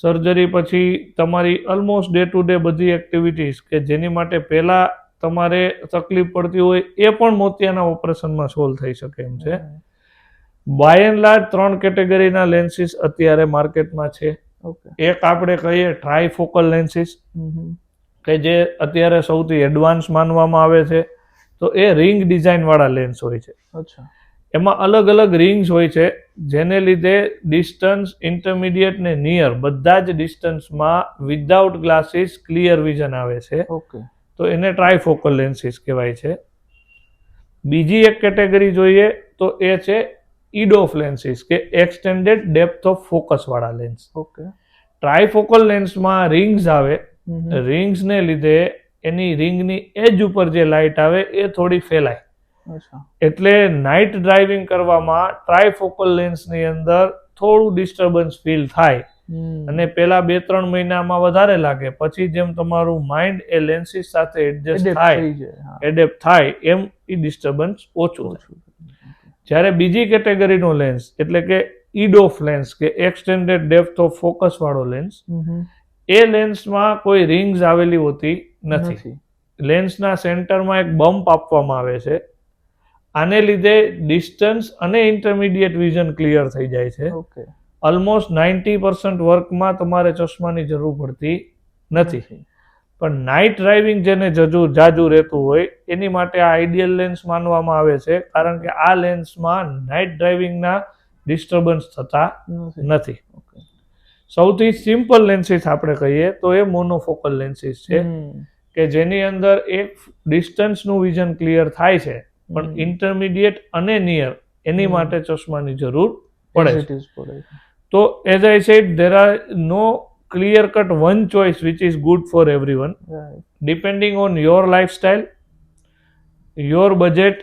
સર્જરી પછી તમારી ઓલમોસ્ટ ડે ટુ ડે બધી એક્ટિવિટીઝ કે જેની માટે પહેલાં તમારે તકલીફ પડતી હોય એ પણ મોતિયાના ઓપરેશનમાં સોલ્વ થઈ શકે એમ છે. બાય એન્ડ લાર્જ 3 કેટેગરીના લેન્સીસ અત્યારે માર્કેટમાં છે. એક આપણે કહીએ ટ્રાયફોકલ લેન્સીસ કે જે અત્યારે સૌથી એડવાન્સ માનવામાં આવે છે. તો એ રિંગ ડિઝાઇન વાળા લેન્સ હોય છે. એમાં અલગ અલગ રિંગ્સ હોય છે જેને લીધે ડિસ્ટન્સ, ઇન્ટરમીડિયેટ ને નિયર બધા જ ડિસ્ટન્સમાં વિધાઉટ ગ્લાસીસ ક્લિયર વિઝન આવે છે. તો એને ટ્રાયફોકલ લેન્સીસ કહેવાય છે. બીજી એક કેટેગરી જોઈએ તો એ છે ઈડોફ લેન્સીસ કે એક્સટેન્ડેડ ડેપ્થ ઓફ ફોકસ વાળા લેન્સ. ટ્રાયફોકલ લેન્સમાં રિંગ્સ આવે. રિંગ્સને લીધે એની રિંગની એજ ઉપર જે લાઇટ આવે એ થોડી ફેલાય. એટલે નાઇટ ડ્રાઇવિંગ કરવામાં ટ્રાયફોકલ લેન્સની અંદર થોડું ડિસ્ટર્બન્સ ફીલ થાય અને પેલા 2-3 મહિનામાં વધારે લાગે. પછી જેમ તમારું માઇન્ડ એ લેન્સીસ સાથે એડેપ્ટ થાય એમ એ ડિસ્ટર્બન્સ ઓછું થાય. જ્યારે બીજી કેટેગરીનો લેન્સ એટલે કે ઈડોફ લેન્સ કે એક્સટેન્ડેડ ડેપ્થ ઓફ ફોકસ વાળો લેન્સ, એ લેન્સમાં કોઈ રિંગ્સ આવેલી હોતી નથી. લેન્સના સેન્ટરમાં એક બમ્પ આપવામાં આવે છે. આને લીધે ડિસ્ટન્સ અને ઇન્ટરમીડિયેટ વિઝન ક્લિયર થઈ જાય છે. ઓલમોસ્ટ 90% વર્કમાં તમારે ચશ્માની જરૂર પડતી નથી. પણ નાઇટ ડ્રાઇવિંગ જેને જાજુ રહેતું હોય એની માટે આ આઈડિયલ લેન્સ માનવામાં આવે છે, કારણ કે આ લેન્સમાં નાઇટ ડ્રાઇવિંગના ડિસ્ટર્બન્સ થતા નથી. સૌથી સિમ્પલ લેન્સીસ આપણે કહીએ તો એ મોનોફોકલ લેન્સીસ છે કે જેની અંદર એક ડિસ્ટન્સનું વિઝન ક્લિયર થાય છે પણ ઇન્ટરમીડિયેટ અને નિયર એની માટે ચશ્માની જરૂર પડે છે. તો as I said there are no clear cut one choice which is good for everyone. Depending on your lifestyle, your budget,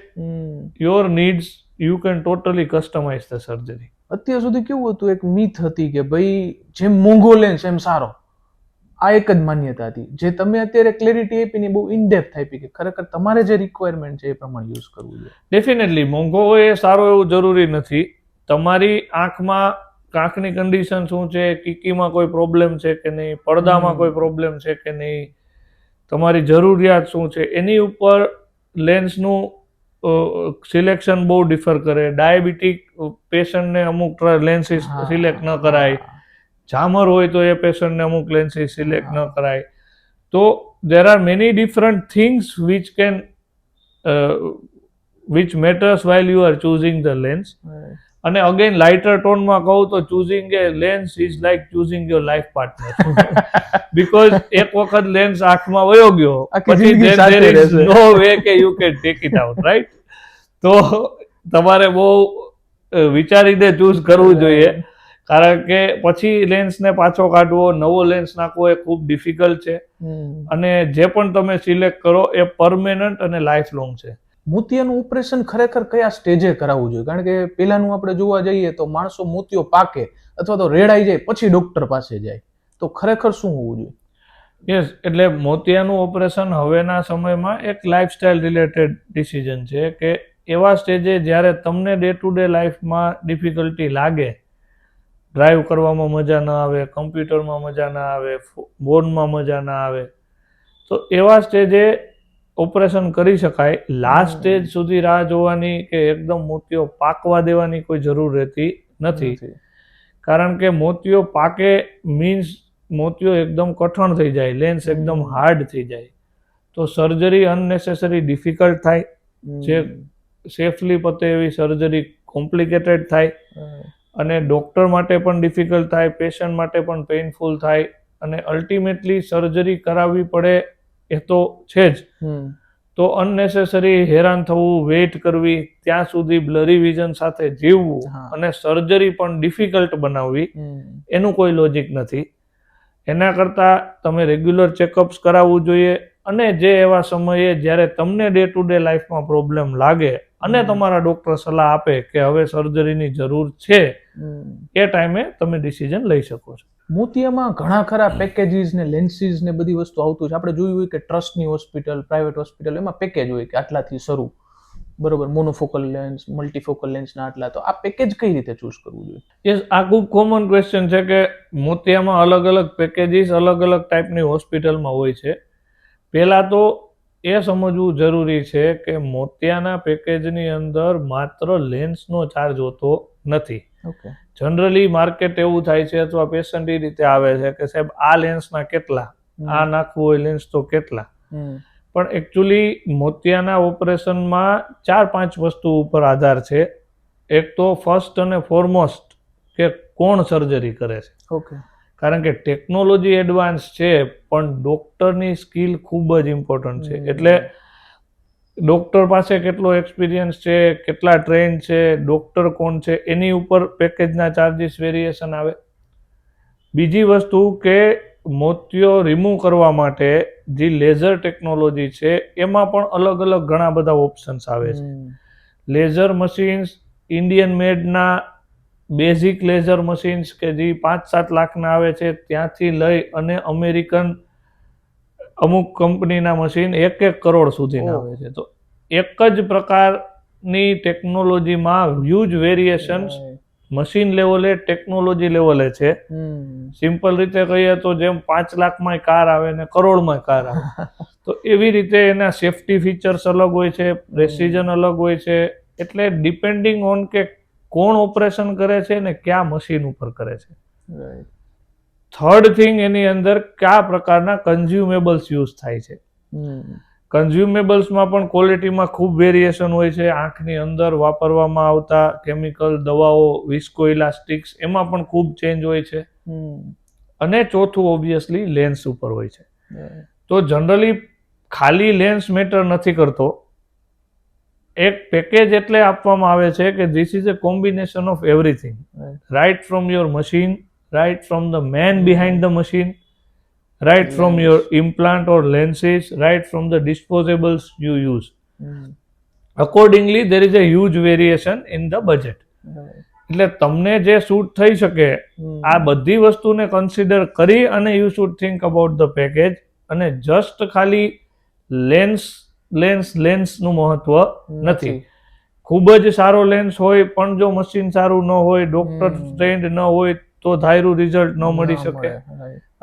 your needs, you can totally customize the surgery. અત્યાર સુધી કેવું હતું, એક મિથ હતી કે ભાઈ જેમ મોંઘો લેન્સ એમ સારો, આ એક જ માન્યતા હતી. જે તમે અત્યારે ક્લેરિટી આપીને બહુ ઇન ડેપ્થ આપી કે ખરેખર તમારે જે રિક્વાયરમેન્ટ છે એ પ્રમાણે યુઝ કરવું જોઈએ. ડેફિનેટલી મોંઘો હોય એ સારો એવું જરૂરી નથી. તમારી આંખની કન્ડિશન શું છે, કીકીમાં કોઈ પ્રોબ્લેમ છે કે નહીં, પડદામાં કોઈ પ્રોબ્લેમ છે કે નહીં, તમારી જરૂરિયાત શું છે, એની ઉપર લેન્સનું સિલેક્શન બહુ ડિફર કરે. ડાયાબિટીક પેશન્ટને અમુક લેન્સીસ સિલેક્ટ ન કરાય, ઝામર હોય તો એ પેશન્ટને અમુક લેન્સીસ સિલેક્ટ ન કરાય. તો there are many different things which matters while you are choosing the lens. અને અગેન લાઇટર ટોનમાં કહું તો choosing A lens is like choosing your life partner. Because એક વખત લેન્સ આંખમાં વયો ગયો પછી there is no way કે you can take it out, right? તો તમારે બહુ વિચારીને ચૂઝ કરવું જોઈએ, કારણ કે પછી લેન્સને પાછો કાઢવો, નવો લેન્સ નાખવો એ ખૂબ ડિફિકલ્ટ છે. અને જે પણ તમે સિલેક્ટ કરો એ પરમેનન્ટ અને લાઈફ લોંગ છે. મોતિયાનું ઓપરેશન ખરેખર કયા સ્ટેજે કરાવવું જોઈએ? કારણ કે પેલાનું આપણે જોવા જઈએ તો માણસો મોતિયો પાકે અથવા તો રેડાઈ જાય પછી ડોક્ટર પાસે જાય, તો ખરેખર શું હોવું જોઈએ? યસ, એટલે મોતિયાનું ઓપરેશન હવેના સમયમાં એક લાઇફસ્ટાઇલ રિલેટેડ ડિસિઝન છે કે એવા સ્ટેજે જ્યારે તમને ડે ટુ ડે લાઈફમાં ડિફિકલ્ટી લાગે, ડ્રાઈવ કરવામાં મજા ન આવે, કમ્પ્યુટરમાં મજા ના આવે, ફોનમાં મજા ના આવે, તો એવા સ્ટેજે ઓપરેશન કરી શકાય. લાસ્ટ સ્ટેજ સુધી રાહ જોવાની કે એકદમ મોતિયો પાકવા દેવાની કોઈ જરૂર રહેતી નથી, કારણ કે મોતિયો પાકે મીન્સ મોતિયો એકદમ કઠણ થઈ જાય, લેન્સ એકદમ હાર્ડ થઈ જાય, તો સર્જરી અનનેસેસરી ડિફિકલ્ટ થાય. જે સેફલી પતે એવી સર્જરી કોમ્પ્લિકેટેડ થાય અને ડોક્ટર માટે પણ ડિફિકલ્ટ થાય, પેશન્ટ માટે પણ પેઇનફુલ થાય અને અલ્ટિમેટલી સર્જરી કરાવવી પડે એ તો છે જ. તો અનનેસેસરી હેરાન થવું, વેઇટ કરવી, ત્યાં સુધી બ્લરી વિઝન સાથે જીવવું અને સર્જરી પણ ડિફિકલ્ટ બનાવવી, એનું કોઈ લોજિક નથી. એના કરતાં તમે રેગ્યુલર ચેકઅપ્સ કરાવવું જોઈએ. અને જે એવા સમયે જ્યારે તમને ડે ટુ ડે લાઈફમાં પ્રોબ્લેમ લાગે અને તમારા ડૉક્ટર સલાહ આપે કે હવે સર્જરીની જરૂર છે, એ ટાઈમે તમે ડિસિઝન લઈ શકો છો. મોતિયામાં ઘણા ખરા પેકેજીસ ને લેન્સીસ ને બધી વસ્તુ આવતું છે. આપણે જોયું હોય કે ટ્રસ્ટની હોસ્પિટલ, પ્રાઇવેટ હોસ્પિટલ, એમાં પેકેજ હોય કે આટલાથી શરૂ, બરોબર, મોનોફોકલ લેન્સ, મલ્ટીફોકલ લેન્સના આટલા. તો આ પેકેજ કઈ રીતે ચૂઝ કરવું જોઈએ? યસ, આ ખૂબ કોમન ક્વેશ્ચન છે કે મોતિયામાં અલગ અલગ પેકેજીસ અલગ અલગ ટાઈપની હોસ્પિટલમાં હોય છે. પહેલાં તો એ સમજવું જરૂરી છે કે મોતિયાના પેકેજની અંદર માત્ર લેન્સનો ચાર્જ હોતો નથી. ઓકે. જનરલી માર્કેટ એવું થાય છે અથવા પેશન્ટ એ રીતે આવે છે કે સાહેબ આ લેન્સના કેટલા, આ નાખવું હોય લેન્સ તો કેટલા. પણ એકચ્યુઅલી મોતિયાના ઓપરેશનમાં 4-5 વસ્તુ ઉપર આધાર છે. એક તો ફર્સ્ટ અને ફોરમોસ્ટ કે કોણ સર્જરી કરે છે. ઓકે. કારણ કે ટેકનોલોજી એડવાન્સ છે પણ ડૉક્ટરની સ્કિલ ખૂબ જ ઇમ્પોર્ટન્ટ છે. એટલે ડૉક્ટર પાસે કેટલો એક્સપિરિયન્સ છે, કેટલા ટ્રેન છે, ડૉક્ટર કોણ છે, એની ઉપર પેકેજના ચાર્જીસ વેરિએશન આવે. બીજી વસ્તુ કે મોતિયો રિમૂવ કરવા માટે જે લેઝર ટેકનોલોજી છે એમાં પણ અલગ અલગ ઘણા બધા ઓપ્શન્સ આવે છે. લેઝર મશીન્સ ઇન્ડિયન મેડના બેઝિક લેઝર મશીન્સ કે જે 5-7 લાખના આવે છે ત્યાંથી લઈ અને અમેરિકન અમુક કંપનીના મશીન 1-1 કરોડ સુધીના આવે છે. તો એક જ પ્રકારની ટેકનોલોજીમાં હ્યુજ વેરિએશન્સ મશીન લેવલે, ટેકનોલોજી લેવલે છે. સિમ્પલ રીતે કહીએ તો જેમ 5 લાખમાં કાર આવે ને કરોડમાં કાર આવે, તો એવી રીતે એના સેફ્ટી ફીચર્સ અલગ હોય છે, પ્રેસિઝન અલગ હોય છે. એટલે ડિપેન્ડિંગ ઓન કે કોણ ઓપરેશન કરે છે ને કયા મશીન ઉપર કરે છે. થર્ડ થિંગ એની અંદર કયા પ્રકારના કન્ઝ્યુમેબલ્સ યુઝ થાય છે. કન્ઝ્યુમેબલ્સમાં પણ ક્વોલિટીમાં ખૂબ વેરિએશન હોય છે. આંખની અંદર વાપરવામાં આવતા કેમિકલ, દવાઓ, વિસ્કો ઇલાસ્ટિક્સ, એમાં પણ ખૂબ ચેન્જ હોય છે. અને ચોથું ઓબ્વિયસલી લેન્સ ઉપર હોય છે. તો જનરલી ખાલી લેન્સ મેટર નથી કરતો. એક પેકેજ એટલે આપવામાં આવે છે કે this is a combination of everything, right from your machine, right from the man behind the machine, right from your implant or lenses, right from the disposables you use. Accordingly, there is a huge variation in the budget. એટલે તમને જે suit થઈ શકે આ બધી વસ્તુને consider કરી અને you should think about the package. અને જસ્ટ ખાલી લેન્સનું મહત્વ નથી. ખૂબ જ સારો લેન્સ હોય પણ જો મશીન સારું ન હોય, ડોક્ટર ટ્રેન્ડ ન હોય તો ધાર્યું રિઝલ્ટ ન મળી શકે.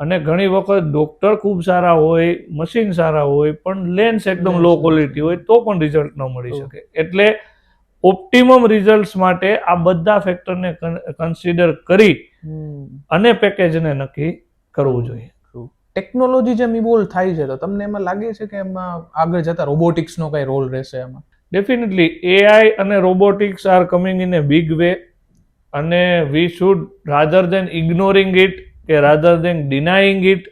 અને ઘણી વખત ડોક્ટર ખૂબ સારા હોય, મશીન સારા હોય પણ લેન્સ એકદમ લો ક્વોલિટી હોય તો પણ રિઝલ્ટ ન મળી શકે. એટલે ઓપ્ટિમમ રિઝલ્ટ્સ માટે આ બધા ફેક્ટરને કન્સિડર કરી અને પેકેજને નક્કી કરવું જોઈએ. ટેકનોલોજી જેમ ઇવોલ્વ થાય છે તો તમને એમાં લાગે છે કે એમાં આગળ જતા રોબોટિક્સનો કઈ રોલ રહેશે એમાં? ડેફિનેટલી AI અને robotics are coming in a big way. અને we should rather than ignoring it કે rather than denying it,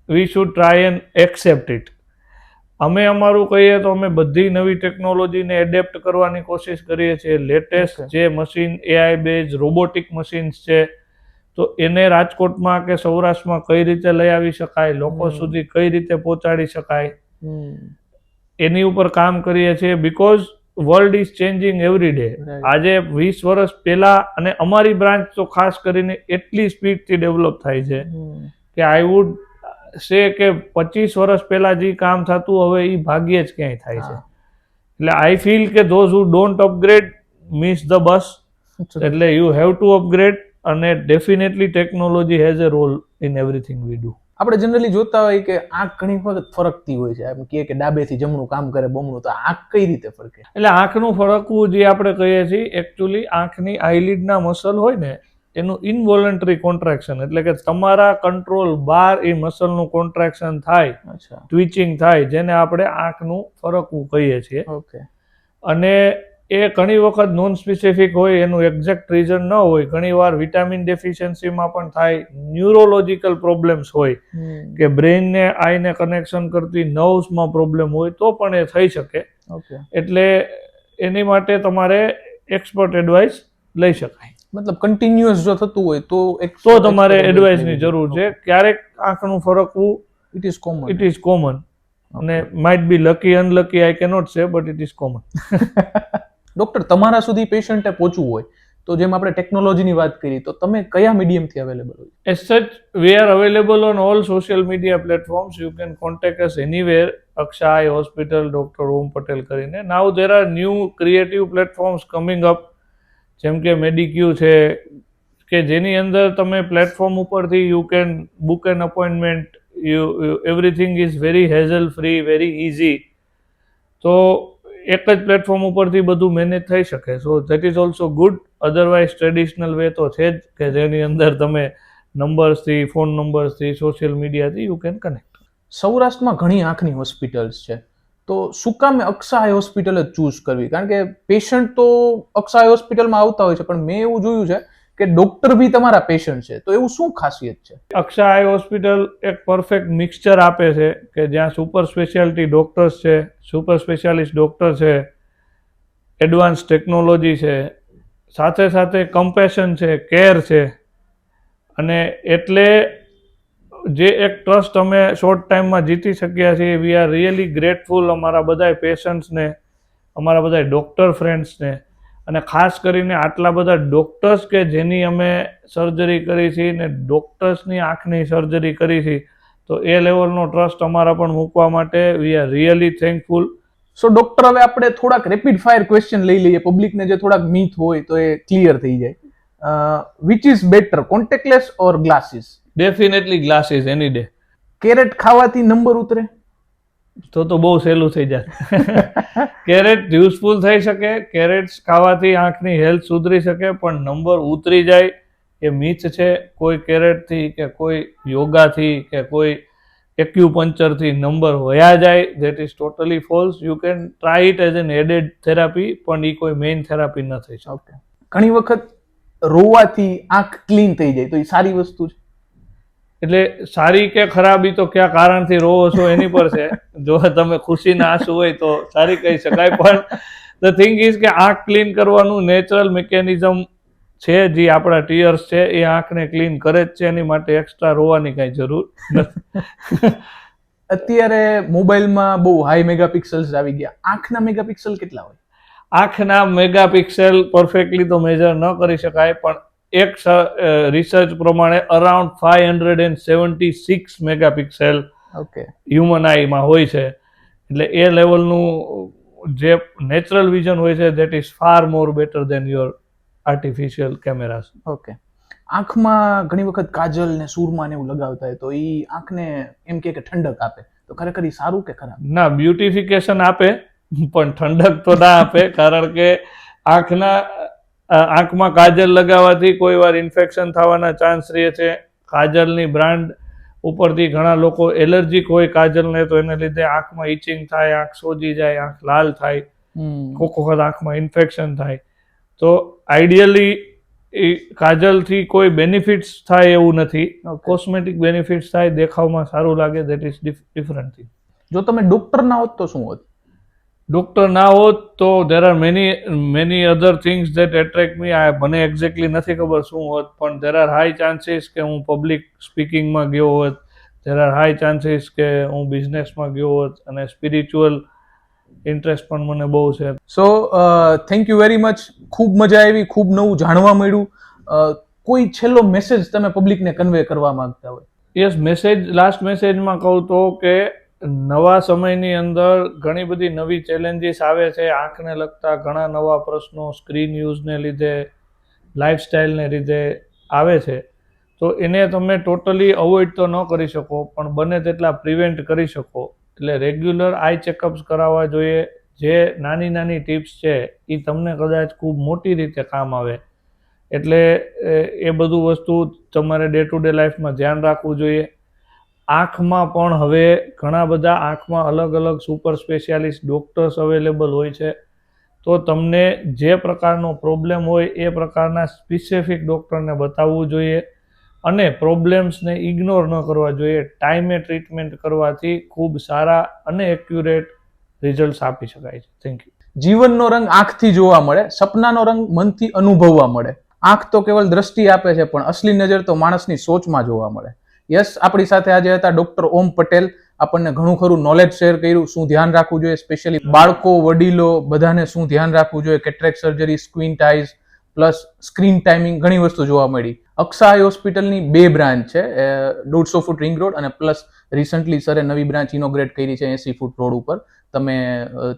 we should try and accept it. અમે અમારું કહીએ તો અમે બધી નવી ટેકનોલોજીને એડેપ્ટ કરવાની કોશિશ કરીએ છીએ. લેટેસ્ટ જે machine AI base robotic machines છે તો એને રાજકોટમાં કે સૌરાષ્ટ્રમાં કઈ રીતે લઈ આવી શકાય, લોકો સુધી કઈ રીતે પહોંચાડી શકાય, એની ઉપર કામ કરીએ છીએ. Because world is changing every day. આજે 20 વર્ષ પહેલા અને અમારી બ્રાન્ચ તો ખાસ કરીને એટલી સ્પીડથી ડેવલપ થાય છે કે આઈ વુડ સે કે 25 વર્ષ પહેલા જે કામ થતું હવે એ ભાગ્યે જ ક્યાંય થાય છે. એટલે આઈ ફીલ કે those who don't upgrade miss the bus. એટલે યુ હેવ ટુ અપગ્રેડ અને definitely technology has a role in everything we do. આપણે જનરલી જોતા હોય કે આંખ ઘણી વખત ફરકતી હોય છે. એમ કહે કે ડાબેથી જમણું કામ કરે બમણું, તો આંખ કઈ રીતે ફરકે? એટલે આંખનું ફરકવું જે આપણે કહીએ છીએ એકચ્યુઅલી આંખની આઈલિડના મસલ હોય ને એનું ઇનવોલન્ટરી કોન્ટ્રાક્શન, એટલે કે તમારા કંટ્રોલ બહાર એ મસલનું કોન્ટ્રાક્શન થાય, ટ્વિચિંગ થાય, જેને આપણે આંખનું ફરકવું કહીએ છીએ. અને એ ઘણી વખત નોન સ્પેસિફિક હોય, એનું એક્ઝેક્ટ રીઝન ન હોય. ઘણીવાર વિટામિન ડેફિશિયન્સીમાં પણ થાય, ન્યુરોલોજીકલ પ્રોબ્લેમ્સ હોય કે બ્રેઇનને આઈને કનેક્શન કરતી નર્વ્સમાં પ્રોબ્લેમ હોય તો પણ એ થઈ શકે. એટલે એની માટે તમારે એક્સપર્ટ એડવાઇસ લઈ શકાય. મતલબ કન્ટિન્યુઅસ જો થતું હોય તો તો તમારે એડવાઇસની જરૂર છે. ક્યારેક આંખનું ફરકવું it is common. It is common અને might be lucky unlucky, I cannot say, but it is common. Doctor, તમારા સુધી પેશન્ટે પહોંચવું હોય તો જેમ આપણે ટેકનોલોજીની વાત કરી, તો તમે કયા મીડિયમથી અવેલેબલ હોય? As such, we are available on all social media platforms. You can contact us anywhere. Aksha Eye Hospital, Dr. Om Patel કરીને. Now there are new creative platforms coming up, જેમ કે મેડિક્યુ છે, કે જેની અંદર તમે પ્લેટફોર્મ ઉપરથી you can book an appointment. Everything is very hassle free, very easy. તો એક જ પ્લેટફોર્મ ઉપરથી બધું મેનેજ થઈ શકે. So that is also good. Otherwise traditional way તો છે જ, કે જેની અંદર તમે નંબર્સથી, ફોન નંબર્સથી, સોશિયલ મીડિયાથી યુ કેન કનેક્ટ. સૌરાષ્ટ્રમાં ઘણી આંખની હોસ્પિટલ્સ છે, તો શું કામ અક્ષા આઈ હોસ્પિટલ જ ચૂઝ કરવી? કારણ કે પેશન્ટ તો અક્ષા આઈ હોસ્પિટલમાં આવતા હોય છે, પણ મેં એવું જોયું છે કે ડોક્ટર બી તમારા પેશન્ટ છે, તો એવું શું ખાસિયત છે? અક્ષા આઈ હોસ્પિટલ એક પરફેક્ટ મિક્સચર આપે છે, કે જ્યાં સુપર સ્પેશિયાલિટી ડોક્ટર્સ છે, સુપર સ્પેશિયાલિસ્ટ ડોક્ટર છે, એડવાન્સ ટેકનોલોજી છે, સાથે સાથે કમ્પેશન છે, કેર છે. અને એટલે જે એક ટ્રસ્ટ અમે શોર્ટ ટાઈમમાં જીતી શક્યા છીએ. વી આર રિયલી ગ્રેટફુલ અમારા બધા પેશન્ટ્સને, અમારા બધા ડૉક્ટર ફ્રેન્ડ્સને, અને ખાસ કરીને આટલા બધા ડૉક્ટર્સ કે જેની અમે સર્જરી કરી છે ને ડૉક્ટર્સની આંખની સર્જરી કરી છે, તો એ લેવલનો ટ્રસ્ટ અમારા પણ મૂકવા માટે we are really thankful. So doctor, હવે આપણે થોડાક રેપિડ ફાયર ક્વેશ્ચન લઈ લઈએ, પબ્લિકને જે થોડાક મીથ હોય તો એ ક્લિયર થઈ જાય. Which is better, contactless or glasses? Definitely glasses, any day. Carrot ખાવાથી નંબર ઉતરે? તો બહુ સહેલું થઈ જાય. કેરેટ યુઝફુલ થઈ શકે, કેરેટ્સ ખાવાથી આંખની હેલ્થ સુધરી શકે, પણ નંબર ઉતરી જાય એ મિથ છે. કોઈ કેરેટથી કે કોઈ યોગાથી કે કોઈ એક્યુપંચરથી નંબર વયા જાય, that is totally false. You can try it as an added therapy, પણ એ કોઈ મેઇન થેરાપી ન થઈ શકે. ઘણી વખત રોવાથી આંખ ક્લીન થઈ જાય, તો એ સારી વસ્તુ છે? એટલે સારી કે ખરાબી તો કયા કારણથી રોવો છો એની પર છે. જો તમે ખુશીના આંસુ હોય તો સારી કહી શકાય, પણ ધ થિંગ ઇઝ કે આંખ ક્લીન કરવાનું નેચરલ મિકેનિઝમ છે, જે આપણા ટીયર્સ છે એ આંખને ક્લીન કરે જ છે. એની માટે એક્સ્ટ્રા રોવાની કાંઈ જરૂર નથી. અત્યારે મોબાઈલમાં બહુ હાઈ મેગાપિક્સલ્સ આવી ગયા, આંખના મેગાપિક્સલ કેટલા હોય? આંખના મેગાપિક્સેલ પરફેક્ટલી તો મેજર ન કરી શકાય, પણ એક રિસર્ચ પ્રમાણે અરાઉન્ડ 576 મેગાપિક્સેલ હ્યુમન આઈમાં હોય છે. એટલે એ લેવલનું જે નેચરલ વિઝન હોય છે, that is far more better than your artificial cameras. Okay. આંખમાં ઘણી વખત કાજલ ને સુરમા ને એવું લગાવતા હોય, તો એ આંખને એમ કે ઠંડક આપે, તો ખરેખર એ સારું કે ખરાબ? ના, બ્યુટિફિકેશન આપે, પણ ઠંડક તો ના આપે. કારણ કે આંખમાં કાજલ લગાવવાથી કોઈ વાર ઇન્ફેક્શન થવાના ચાન્સ રહે છે. કાજલની બ્રાન્ડ ઉપરથી ઘણા લોકો એલર્જીક હોય કાજલને, તો એને લીધે આંખમાં ઇચિંગ થાય, આંખ સોજી જાય, આંખ લાલ થાય, કોક વખત આંખમાં ઇન્ફેક્શન થાય. તો આઈડિયલી કાજલથી કોઈ બેનિફિટ્સ થાય એવું નથી. કોસ્મેટિક બેનિફિટ્સ થાય, દેખાવમાં સારું લાગે, દેટ ઇઝ ડિફરન્ટ થિંગ. જો તમે ડોક્ટર ના હોત તો શું હોત? ડોક્ટર ના હોત તો there are many other things that attract me. મને એક્ઝેક્ટલી નથી ખબર શું હોત, પણ દેર આર હાઈ ચાન્સીસ કે હું પબ્લિક સ્પીકિંગમાં ગયો હોત, દેર આર હાઈ ચાન્સીસ કે હું બિઝનેસમાં ગયો હોત, અને સ્પિરિચ્યુઅલ ઇન્ટરેસ્ટ પણ મને બહુ છે. So thank you very much. ખૂબ મજા આવી, ખૂબ નવું જાણવા મળ્યું. કોઈ છેલ્લો મેસેજ તમે પબ્લિકને કન્વે કરવા માંગતા હોય? યસ, લાસ્ટ મેસેજમાં કહું તો કે નવા સમયની અંદર ઘણી બધી નવી ચેલેન્જીસ આવે છે. આંખને લગતા ઘણા નવા પ્રશ્નો સ્ક્રીન યુઝને લીધે, લાઇફસ્ટાઈલને લીધે આવે છે. તો એને તમે ટોટલી અવોઇડ તો ન કરી શકો, પણ બને તેટલા પ્રિવેન્ટ કરી શકો. એટલે રેગ્યુલર આઈ ચેકઅપ્સ કરાવવા જોઈએ. જે નાની નાની ટિપ્સ છે એ તમને કદાચ ખૂબ મોટી રીતે કામ આવે. એટલે એ બધું વસ્તુ તમારે ડે ટુ ડે લાઈફમાં ધ્યાન રાખવું જોઈએ. આંખમાં પણ હવે ઘણા બધા આંખમાં અલગ અલગ સુપર સ્પેશિયાલિસ્ટ ડૉક્ટર્સ અવેલેબલ હોય છે. તો તમને જે પ્રકારનો પ્રોબ્લેમ હોય એ પ્રકારના સ્પેસિફિક ડૉક્ટરને બતાવવું જોઈએ, અને પ્રોબ્લેમ્સને ઇગ્નોર ન કરવા જોઈએ. ટાઈમે ટ્રીટમેન્ટ કરવાથી ખૂબ સારા અને એક્યુરેટ રિઝલ્ટ્સ આપી શકાય છે. Thank you. જીવનનો રંગ આંખથી જોવા મળે, સપનાનો રંગ મનથી અનુભવવા મળે. આંખ તો કેવલ દ્રષ્ટિ આપે છે, પણ અસલી નજર તો માણસની સોચમાં જોવા મળે. યસ, આપણી સાથે આજે હતા ડોક્ટર ઓમ પટેલ. આપણને ઘણું ખરું નોલેજ શેર કર્યું, શું ધ્યાન રાખવું જોઈએ, સ્પેશિયલી બાળકો, વડીલો બધાને શું ધ્યાન રાખવું જોઈએ, cataract surgery, squint eyes plus screen timing, ઘણી વસ્તુ જોવા મળી. અક્ષા આઈ હોસ્પિટલની 2 બ્રાન્ચ છે, 150 ફૂટ રિંગ રોડ અને પ્લસ રિસન્ટલી સરે નવી બ્રાન્ચ ઇનોગ્રેટ કરી છે 80 ફૂટ રોડ ઉપર. તમે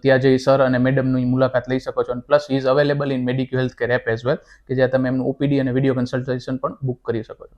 ત્યાં જઈ સર અને મેડમની મુલાકાત લઈ શકો છો. અને plus is available in Medicu health care app as well, કે જ્યાં તમે એમનું ઓપીડી અને વિડીયો કન્સલ્ટેશન પણ બુક કરી શકો છો.